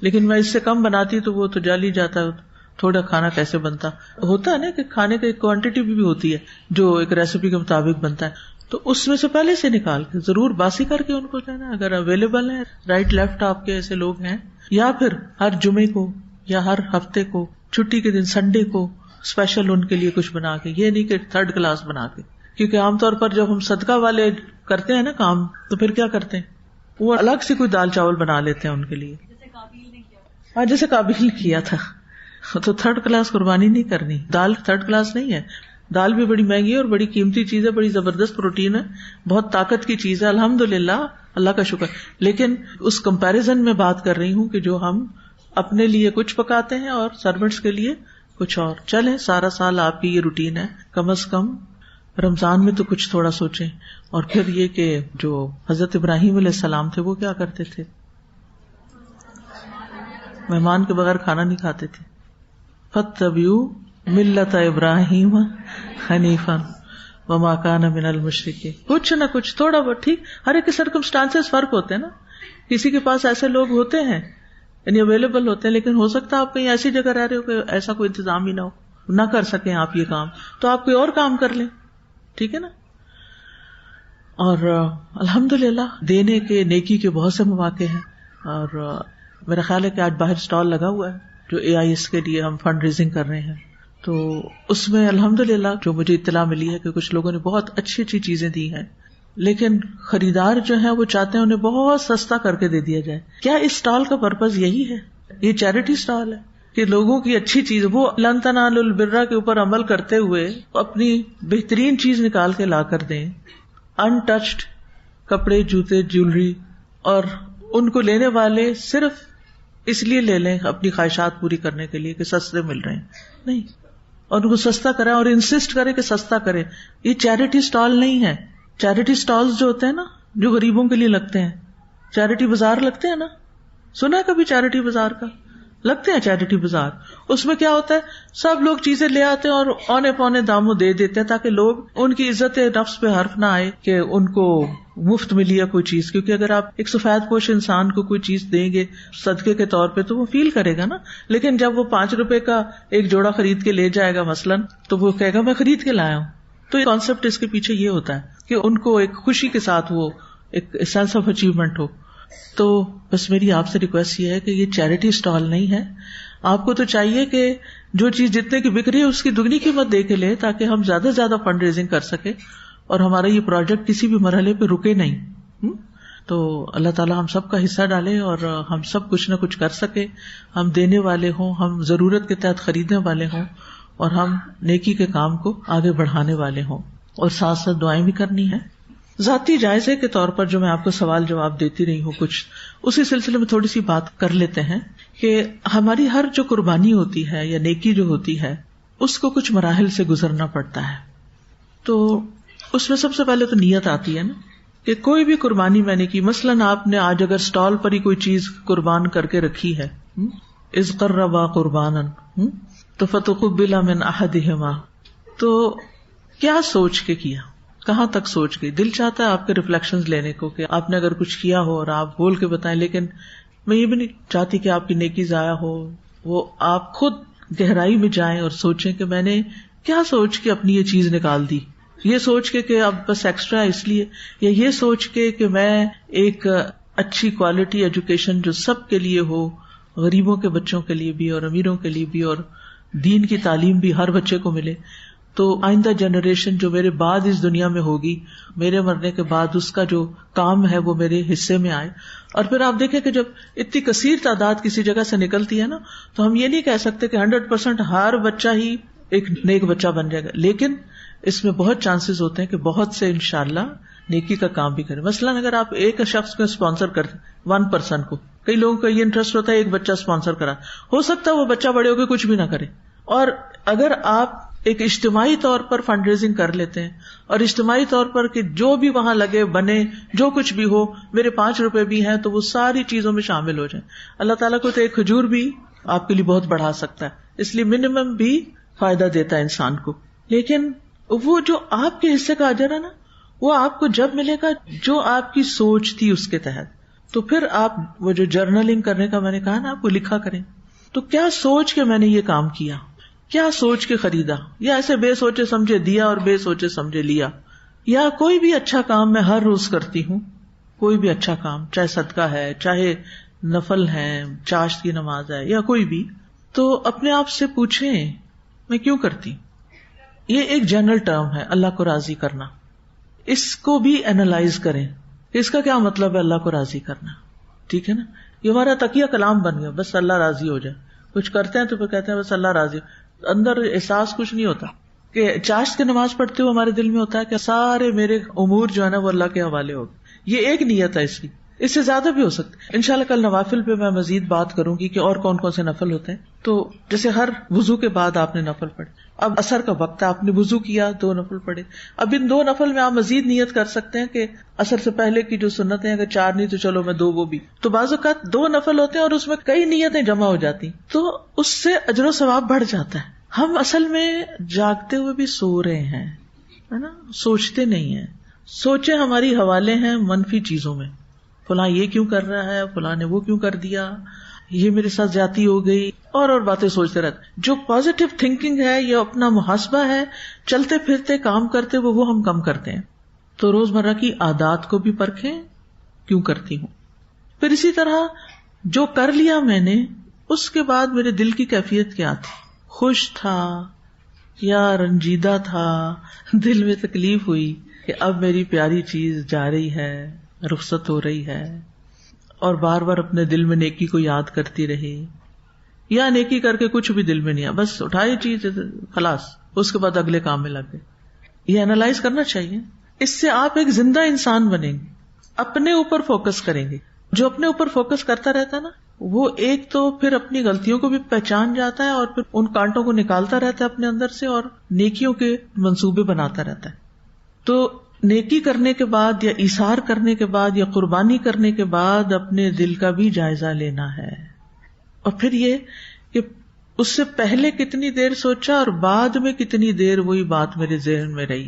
لیکن میں اس سے کم بناتی تو وہ تو جل ہی جاتا ہے، تھوڑا کھانا کیسے بنتا ہوتا ہے نا کہ کھانے کی ایک کوانٹٹی بھی ہوتی ہے جو ایک ریسیپی کے مطابق بنتا ہے، تو اس میں سے پہلے سے نکال کے ضرور باسی کر کے ان کو دینا اگر اویلیبل ہے. رائٹ لیفٹ آپ کے ایسے لوگ ہیں، یا پھر ہر جمعے کو یا ہر ہفتے کو، چھٹی کے دن سنڈے کو اسپیشل ان کے لیے کچھ بنا کے، یہ نہیں کہ 3rd کلاس بنا کے. کیونکہ عام طور پر جب ہم صدقہ والے کرتے ہیں نا کام تو پھر کیا کرتے ہیں، وہ الگ سے کوئی دال چاول بنا لیتے ہیں ان کے لیے، جیسے قابل نے کیا تھا. تو 3rd کلاس قربانی نہیں کرنی. دال 3rd کلاس نہیں ہے، دال بھی بڑی مہنگی ہے اور بڑی قیمتی چیز ہے، بڑی زبردست پروٹین ہے، بہت طاقت کی چیز ہے، الحمدللہ، اللہ کا شکر. لیکن اس کمپیریزن میں بات کر رہی ہوں کہ جو ہم اپنے لیے کچھ پکاتے ہیں اور سرونٹس کے لیے کچھ اور. چلیں سارا سال آپ کی یہ روٹین ہے، کم از کم رمضان میں تو کچھ تھوڑا سوچیں. اور پھر یہ کہ جو حضرت ابراہیم علیہ السلام تھے وہ کیا کرتے تھے؟ مہمان کے بغیر کھانا نہیں کھاتے تھے. فَاتَّبِعُوا مِلَّةَ إِبْرَاهِيمَ حَنِيفًا وَمَا كَانَ مِنَ الْمُشْرِكِينَ. کچھ نہ کچھ تھوڑا بہت، ٹھیک، ہر ایک کے سرکمسٹانسز فرق ہوتے ہیں نا. کسی کے پاس ایسے لوگ ہوتے ہیں یعنی اویلیبل ہوتے ہیں، لیکن ہو سکتا ہے آپ کہیں ایسی جگہ رہ رہے ہو کہ ایسا کوئی انتظام ہی نہ ہو، نہ کر سکیں آپ یہ کام، تو آپ کوئی اور کام کر لیں، ٹھیک ہے نا. اور الحمدللہ دینے کے، نیکی کے بہت سے مواقع ہیں. اور میرا خیال ہے کہ آج باہر اسٹال لگا ہوا ہے جو AIS کے لیے ہم فنڈ ریزنگ کر رہے ہیں، تو اس میں الحمدللہ جو مجھے اطلاع ملی ہے کہ کچھ لوگوں نے بہت اچھی اچھی چیزیں دی ہیں، لیکن خریدار جو ہیں وہ چاہتے ہیں انہیں بہت سستا کر کے دے دیا جائے. کیا اس اسٹال کا پرپز یہی ہے؟ یہ چیریٹی اسٹال ہے کہ لوگوں کی اچھی چیز، وہ لن تنالوا البر کے اوپر عمل کرتے ہوئے اپنی بہترین چیز نکال کے لا کر دیں، ان ٹچڈ کپڑے، جوتے، جیولری، اور ان کو لینے والے صرف اس لیے لے لیں اپنی خواہشات پوری کرنے کے لیے کہ سستے مل رہے ہیں، نہیں، اور ان کو سستا کریں اور انسسٹ کریں کہ سستا کریں. یہ چیریٹی اسٹال نہیں ہے. چیریٹی اسٹالز جو ہوتے ہیں نا جو غریبوں کے لیے لگتے ہیں، چیریٹی بازار لگتے ہیں نا، سنا ہے کبھی چیریٹی بازار کا؟ لگتے ہیں چیریٹی بازار. اس میں کیا ہوتا ہے، سب لوگ چیزیں لے آتے ہیں اور اونے پونے داموں دے دیتے ہیں تاکہ لوگ، ان کی عزت نفس پہ حرف نہ آئے کہ ان کو مفت ملی ہے کوئی چیز. کیونکہ اگر آپ ایک سفید پوش انسان کو کوئی چیز دیں گے صدقے کے طور پہ تو وہ فیل کرے گا نا. لیکن جب وہ 5 روپے کا ایک جوڑا خرید کے لے جائے گا مثلاً، تو وہ کہے گا میں خرید کے لایا ہوں. تو کانسیپٹ اس کے پیچھے یہ ہوتا ہے کہ ان کو ایک خوشی کے ساتھ وہ ایک سینس آف اچیومنٹ ہو. تو بس میری آپ سے ریکویسٹ یہ ہے کہ یہ چیریٹی اسٹال نہیں ہے. آپ کو تو چاہیے کہ جو چیز جتنے کی بک رہی ہے اس کی دگنی قیمت دے کے لے تاکہ ہم زیادہ سے زیادہ فنڈ ریزنگ کر سکیں اور ہمارا یہ پروجیکٹ کسی بھی مرحلے پہ رکے نہیں. تو اللہ تعالیٰ ہم سب کا حصہ ڈالے اور ہم سب کچھ نہ کچھ کر سکے، ہم دینے والے ہوں، ہم ضرورت کے تحت خریدنے والے ہوں، اور ہم نیکی کے کام کو آگے بڑھانے والے ہوں، اور ساتھ ساتھ دعائیں بھی کرنی ہیں۔ ذاتی جائزے کے طور پر جو میں آپ کو سوال جواب دیتی رہی ہوں کچھ، اسی سلسلے میں تھوڑی سی بات کر لیتے ہیں کہ ہماری ہر جو قربانی ہوتی ہے یا نیکی جو ہوتی ہے اس کو کچھ مراحل سے گزرنا پڑتا ہے۔ تو اس میں سب سے پہلے تو نیت آتی ہے نا، کہ کوئی بھی قربانی میں نے کی، مثلاً آپ نے آج اگر سٹال پر ہی کوئی چیز قربان کر کے رکھی ہے، اذ قربا قربانا، تو فتقبل من احدہما، تو کیا سوچ کے کیا، کہاں تک سوچ گئی؟ دل چاہتا ہے آپ کے ریفلیکشنز لینے کو کہ آپ نے اگر کچھ کیا ہو اور آپ بول کے بتائیں، لیکن میں یہ بھی نہیں چاہتی کہ آپ کی نیکی ضائع ہو، وہ آپ خود گہرائی میں جائیں اور سوچیں کہ میں نے کیا سوچ کے اپنی یہ چیز نکال دی، یہ سوچ کے کہ اب بس ایکسٹرا اس لیے، یا یہ سوچ کے کہ میں ایک اچھی کوالٹی ایجوکیشن جو سب کے لیے ہو، غریبوں کے بچوں کے لیے بھی اور امیروں کے لیے بھی، اور دین کی تعلیم بھی ہر بچے کو ملے، تو آئندہ جنریشن جو میرے بعد اس دنیا میں ہوگی، میرے مرنے کے بعد اس کا جو کام ہے وہ میرے حصے میں آئے۔ اور پھر آپ دیکھیں کہ جب اتنی کثیر تعداد کسی جگہ سے نکلتی ہے نا، تو ہم یہ نہیں کہہ سکتے کہ 100% ہر بچہ ہی ایک نیک بچہ بن جائے گا، لیکن اس میں بہت چانسز ہوتے ہیں کہ بہت سے انشاءاللہ نیکی کا کام بھی کریں۔ مثلاً اگر آپ ایک شخص کو اسپانسر کرتے 1% کو، کئی لوگوں کا یہ انٹرسٹ ہوتا ہے ایک بچہ اسپانسر کرا، ہو سکتا ہے وہ بچہ بڑے ہو کے کچھ بھی نہ کرے، اور اگر آپ ایک اجتماعی طور پر فنڈ ریزنگ کر لیتے ہیں اور اجتماعی طور پر کہ جو بھی وہاں لگے بنے، جو کچھ بھی ہو، میرے 5 روپے بھی ہیں تو وہ ساری چیزوں میں شامل ہو جائیں، اللہ تعالیٰ کو تو ایک کھجور بھی آپ کے لیے بہت بڑھا سکتا ہے، اس لیے منیمم بھی فائدہ دیتا ہے انسان کو۔ لیکن وہ جو آپ کے حصے کا اجر ہے نا، وہ آپ کو جب ملے گا جو آپ کی سوچ تھی اس کے تحت۔ تو پھر آپ وہ جو جرنلنگ کرنے کا میں نے کہا نا، آپ کو لکھا کریں، تو کیا سوچ کے میں نے یہ کام کیا، کیا سوچ کے خریدا، یا ایسے بے سوچے سمجھے دیا اور بے سوچے سمجھے لیا۔ یا کوئی بھی اچھا کام میں ہر روز کرتی ہوں، کوئی بھی اچھا کام، چاہے صدقہ ہے، چاہے نفل ہے، چاشت کی نماز ہے، یا کوئی بھی، تو اپنے آپ سے پوچھیں میں کیوں کرتی ہوں۔ یہ ایک جنرل ٹرم ہے، اللہ کو راضی کرنا، اس کو بھی اینالائز کریں کہ اس کا کیا مطلب ہے اللہ کو راضی کرنا، ٹھیک ہے نا؟ یہ ہمارا تقیہ کلام بن گیا، بس اللہ راضی ہو جائے، کچھ کرتے ہیں تو پھر کہتے ہیں بس اللہ راضی، اندر احساس کچھ نہیں ہوتا۔ کہ چاشت کی نماز پڑھتے ہوئے ہمارے دل میں ہوتا ہے کہ سارے میرے امور جو ہے نا وہ اللہ کے حوالے ہو گئے، یہ ایک نیت ہے اس کی، اس سے زیادہ بھی ہو سکتا ہے۔ انشاءاللہ کل نوافل پہ میں مزید بات کروں گی کہ اور کون کون سے نفل ہوتے ہیں۔ تو جیسے ہر وضو کے بعد آپ نے نفل پڑھے، اب عصر کا وقت ہے، آپ نے وضو کیا، 2 نفل پڑھے، اب ان 2 نفل میں آپ مزید نیت کر سکتے ہیں کہ عصر سے پہلے کی جو سنتیں اگر 4 نہیں تو چلو میں 2 وہ بھی، تو بعض اوقات 2 نفل ہوتے ہیں اور اس میں کئی نیتیں جمع ہو جاتی، تو اس سے اجر و ثواب بڑھ جاتا ہے۔ ہم اصل میں جاگتے ہوئے بھی سو رہے ہیں، ہے نا، سوچتے نہیں ہیں، سوچیں ہماری حوالے ہیں منفی چیزوں میں، فلاں یہ کیوں کر رہا ہے، فلاں نے وہ کیوں کر دیا، یہ میرے ساتھ زیادتی ہو گئی، اور باتیں سوچتے رہتے۔ جو پازیٹیو تھنکنگ ہے یا اپنا محاسبہ ہے، چلتے پھرتے کام کرتے وہ ہم کم کرتے ہیں۔ تو روزمرہ کی عادات کو بھی پرکھیں کیوں کرتی ہوں۔ پھر اسی طرح جو کر لیا میں نے، اس کے بعد میرے دل کی کیفیت کیا تھی، خوش تھا یا رنجیدہ تھا، دل میں تکلیف ہوئی کہ اب میری پیاری چیز جا رہی ہے، رخصت ہو رہی ہے، اور بار بار اپنے دل میں نیکی کو یاد کرتی رہی، یا نیکی کر کے کچھ بھی دل میں نہیں آیا، بس اٹھائی چیز خلاص، اس کے بعد اگلے کام میں لگ گئے۔ یہ اینالائز کرنا چاہیے، اس سے آپ ایک زندہ انسان بنیں گے، اپنے اوپر فوکس کریں گے۔ جو اپنے اوپر فوکس کرتا رہتا ہے نا، وہ ایک تو پھر اپنی غلطیوں کو بھی پہچان جاتا ہے، اور پھر ان کانٹوں کو نکالتا رہتا ہے اپنے اندر سے، اور نیکیوں کے منصوبے بناتا رہتا ہے۔ تو نیکی کرنے کے بعد یا ایثار کرنے کے بعد یا قربانی کرنے کے بعد اپنے دل کا بھی جائزہ لینا ہے، اور پھر یہ کہ اس سے پہلے کتنی دیر سوچا اور بعد میں کتنی دیر وہی بات میرے ذہن میں رہی۔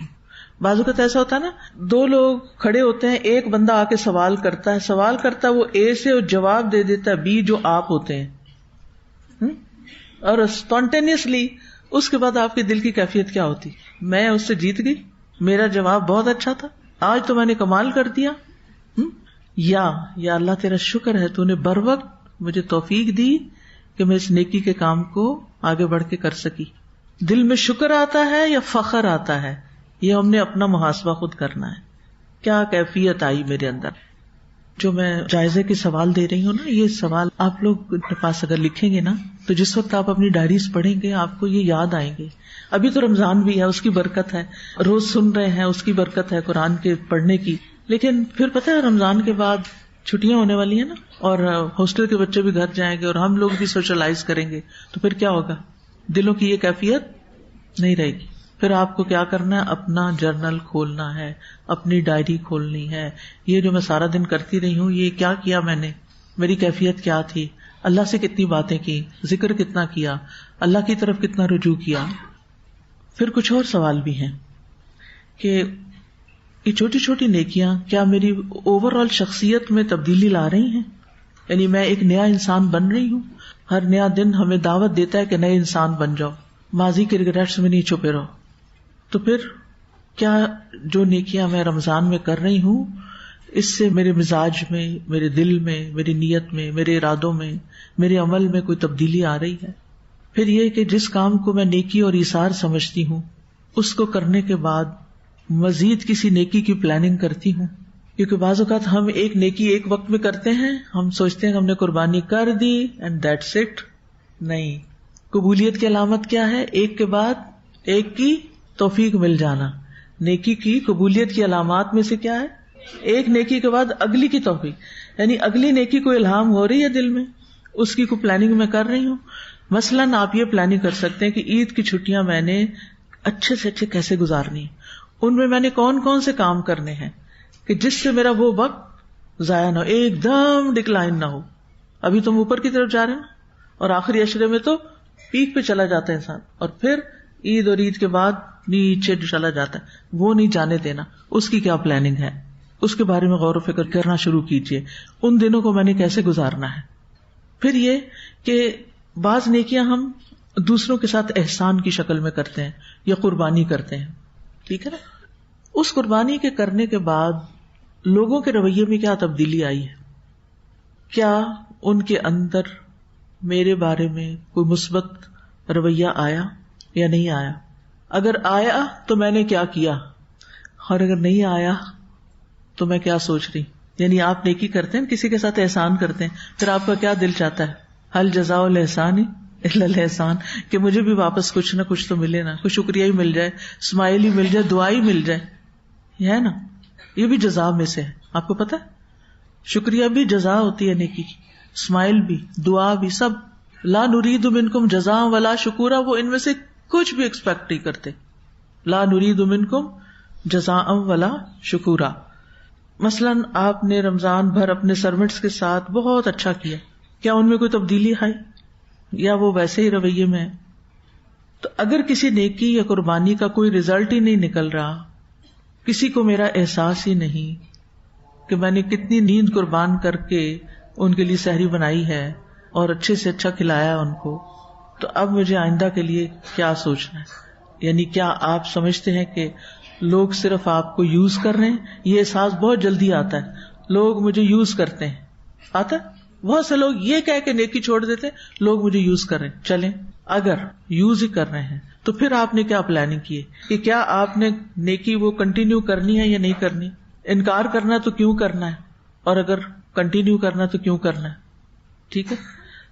بعض اوقات ایسا ہوتا ہے نا، 2 لوگ کھڑے ہوتے ہیں، ایک بندہ آ کے سوال کرتا ہے وہ اے سے اور جواب دے دیتا ہے بی جو آپ ہوتے ہیں، اور اسپونٹینیسلی اس کے بعد آپ کے دل کی کیفیت کیا ہوتی؟ میں اس سے جیت گئی، میرا جواب بہت اچھا تھا، آج تو میں نے کمال کر دیا، یا اللہ تیرا شکر ہے تو نے بر وقت مجھے توفیق دی کہ میں اس نیکی کے کام کو آگے بڑھ کے کر سکی۔ دل میں شکر آتا ہے یا فخر آتا ہے، یہ ہم نے اپنا محاسبہ خود کرنا ہے، کیا کیفیت آئی میرے اندر۔ جو میں جائزے کے سوال دے رہی ہوں نا، یہ سوال آپ لوگ اپنے پاس اگر لکھیں گے نا تو جس وقت آپ اپنی ڈائریز پڑھیں گے آپ کو یہ یاد آئیں گے. ابھی تو رمضان بھی ہے، اس کی برکت ہے، روز سن رہے ہیں، اس کی برکت ہے قرآن کے پڑھنے کی. لیکن پھر پتہ ہے رمضان کے بعد چھٹیاں ہونے والی ہیں نا، اور ہاسٹل کے بچے بھی گھر جائیں گے اور ہم لوگ بھی سوشلائز کریں گے، تو پھر کیا ہوگا؟ دلوں کی یہ کیفیت نہیں رہے گی. پھر آپ کو کیا کرنا ہے؟ اپنا جرنل کھولنا ہے، اپنی ڈائری کھولنی ہے. یہ جو میں سارا دن کرتی رہی ہوں، یہ کیا کیا میں نے، میری کیفیت کیا تھی، اللہ سے کتنی باتیں کی، ذکر کتنا کیا، اللہ کی طرف کتنا رجوع کیا. پھر کچھ اور سوال بھی ہیں کہ یہ چھوٹی چھوٹی نیکیاں کیا میری اوور آل شخصیت میں تبدیلی لا رہی ہیں؟ یعنی میں ایک نیا انسان بن رہی ہوں. ہر نیا دن ہمیں دعوت دیتا ہے کہ نئے انسان بن جاؤ، ماضی کے ریگریٹس میں نہیں چھپے رہو. تو پھر کیا جو نیکیاں میں رمضان میں کر رہی ہوں اس سے میرے مزاج میں، میرے دل میں، میری نیت میں، میرے ارادوں میں، میرے عمل میں کوئی تبدیلی آ رہی ہے؟ پھر یہ کہ جس کام کو میں نیکی اور ایثار سمجھتی ہوں اس کو کرنے کے بعد مزید کسی نیکی کی پلاننگ کرتی ہوں. کیونکہ بعض اوقات ہم ایک نیکی ایک وقت میں کرتے ہیں، ہم سوچتے ہیں کہ ہم نے قربانی کر دی اینڈ دیٹس اٹ. نہیں، قبولیت کی علامت کیا ہے؟ ایک کے بعد ایک کی توفیق مل جانا. نیکی کی قبولیت کی علامات میں سے کیا ہے؟ ایک نیکی کے بعد اگلی کی توفیق، یعنی اگلی نیکی کو الہام ہو رہی ہے دل میں، اس کی کوئی پلاننگ میں کر رہی ہوں. مثلاً آپ یہ پلاننگ کر سکتے ہیں کہ عید کی چھٹیاں میں نے اچھے سے اچھے کیسے گزارنی، ان میں نے کون کون سے کام کرنے ہیں کہ جس سے میرا وہ وقت ضائع نہ ہو، ایک دم ڈکلائن نہ ہو. ابھی تم اوپر کی طرف جا رہے ہیں اور آخری عشرے میں تو پیک پہ چلا جاتا ہے انسان، اور پھر عید اور عید کے بعد نیچے چلا جاتا ہے. وہ نہیں جانے دینا. اس کی کیا پلاننگ ہے، اس کے بارے میں غور و فکر کرنا شروع کیجیے. ان دنوں کو میں نے کیسے گزارنا ہے. پھر یہ کہ بعض نیکیاں ہم دوسروں کے ساتھ احسان کی شکل میں کرتے ہیں یا قربانی کرتے ہیں، ٹھیک ہے نا. اس قربانی کے کرنے کے بعد لوگوں کے رویے میں کیا تبدیلی آئی ہے؟ کیا ان کے اندر میرے بارے میں کوئی مثبت رویہ آیا یا نہیں آیا؟ اگر آیا تو میں نے کیا کیا، اور اگر نہیں آیا تو میں کیا سوچ رہی. یعنی آپ نیکی کرتے ہیں، کسی کے ساتھ احسان کرتے ہیں، پھر آپ کا کیا دل چاہتا ہے؟ حل جزاء الاحسان الا الاحسان، کہ مجھے بھی واپس کچھ نہ کچھ تو ملے نا، کوئی شکریہ ہی مل جائے، اسمائل ہی مل جائے، دعا ہی مل جائے. یہ ہے نا، یہ بھی جزا میں سے ہے. آپ کو پتا ہے شکریہ بھی جزا ہوتی ہے نیکی کی، اسمائل بھی، دعا بھی، سب. لا نرید منکم جزاء ولا شکورا، وہ ان میں سے کچھ بھی ایکسپیکٹ نہیں کرتے. لا نرید منکم جزاء ولا شکورا. مثلاً آپ نے رمضان بھر اپنے سرونٹس کے ساتھ بہت اچھا کیا، کیا ان میں کوئی تبدیلی آئی یا وہ ویسے ہی رویے میں ہے؟ تو اگر کسی نیکی یا قربانی کا کوئی ریزلٹ ہی نہیں نکل رہا، کسی کو میرا احساس ہی نہیں کہ میں نے کتنی نیند قربان کر کے ان کے لیے سحری بنائی ہے اور اچھے سے اچھا کھلایا ان کو، تو اب مجھے آئندہ کے لیے کیا سوچنا ہے؟ یعنی کیا آپ سمجھتے ہیں کہ لوگ صرف آپ کو یوز کر رہے ہیں؟ یہ احساس بہت جلدی آتا ہے، لوگ مجھے یوز کرتے ہیں. آتا ہے بہت سے لوگ یہ کہہ کے نیکی چھوڑ دیتے ہیں، لوگ مجھے یوز کر رہے ہیں. چلیں، اگر یوز ہی کر رہے ہیں تو پھر آپ نے کیا پلاننگ کی ہے کہ کیا آپ نے نیکی وہ کنٹینیو کرنی ہے یا نہیں کرنی؟ انکار کرنا تو کیوں کرنا ہے، اور اگر کنٹینیو کرنا تو کیوں کرنا ہے؟ ٹھیک ہے،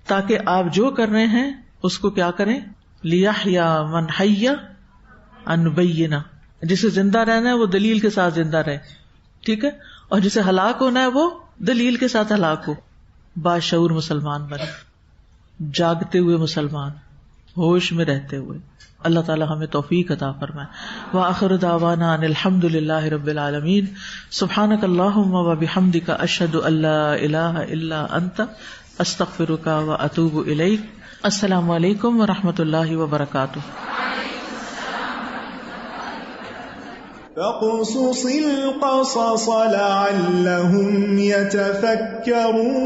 تاکہ آپ جو کر رہے ہیں اس کو کیا کریں؟ لیحیا من حی عن بینہ، جسے زندہ رہنا ہے وہ دلیل کے ساتھ زندہ رہے، ٹھیک ہے، اور جسے ہلاک ہونا ہے وہ دلیل کے ساتھ ہلاک ہو. باشعور مسلمان بنے، جاگتے ہوئے مسلمان، ہوش میں رہتے ہوئے. اللہ تعالی ہمیں توفیق عطا فرمائے. وآخر دعوانا ان الحمد للہ رب العالمین. سبحانک اللہم وبحمدک، اشہد ان لا الہ الا انت، استغفرک واتوب الیک. السلام علیکم ورحمۃ اللہ وبرکاتہ. فاقصص القصص لعلهم يتفكرون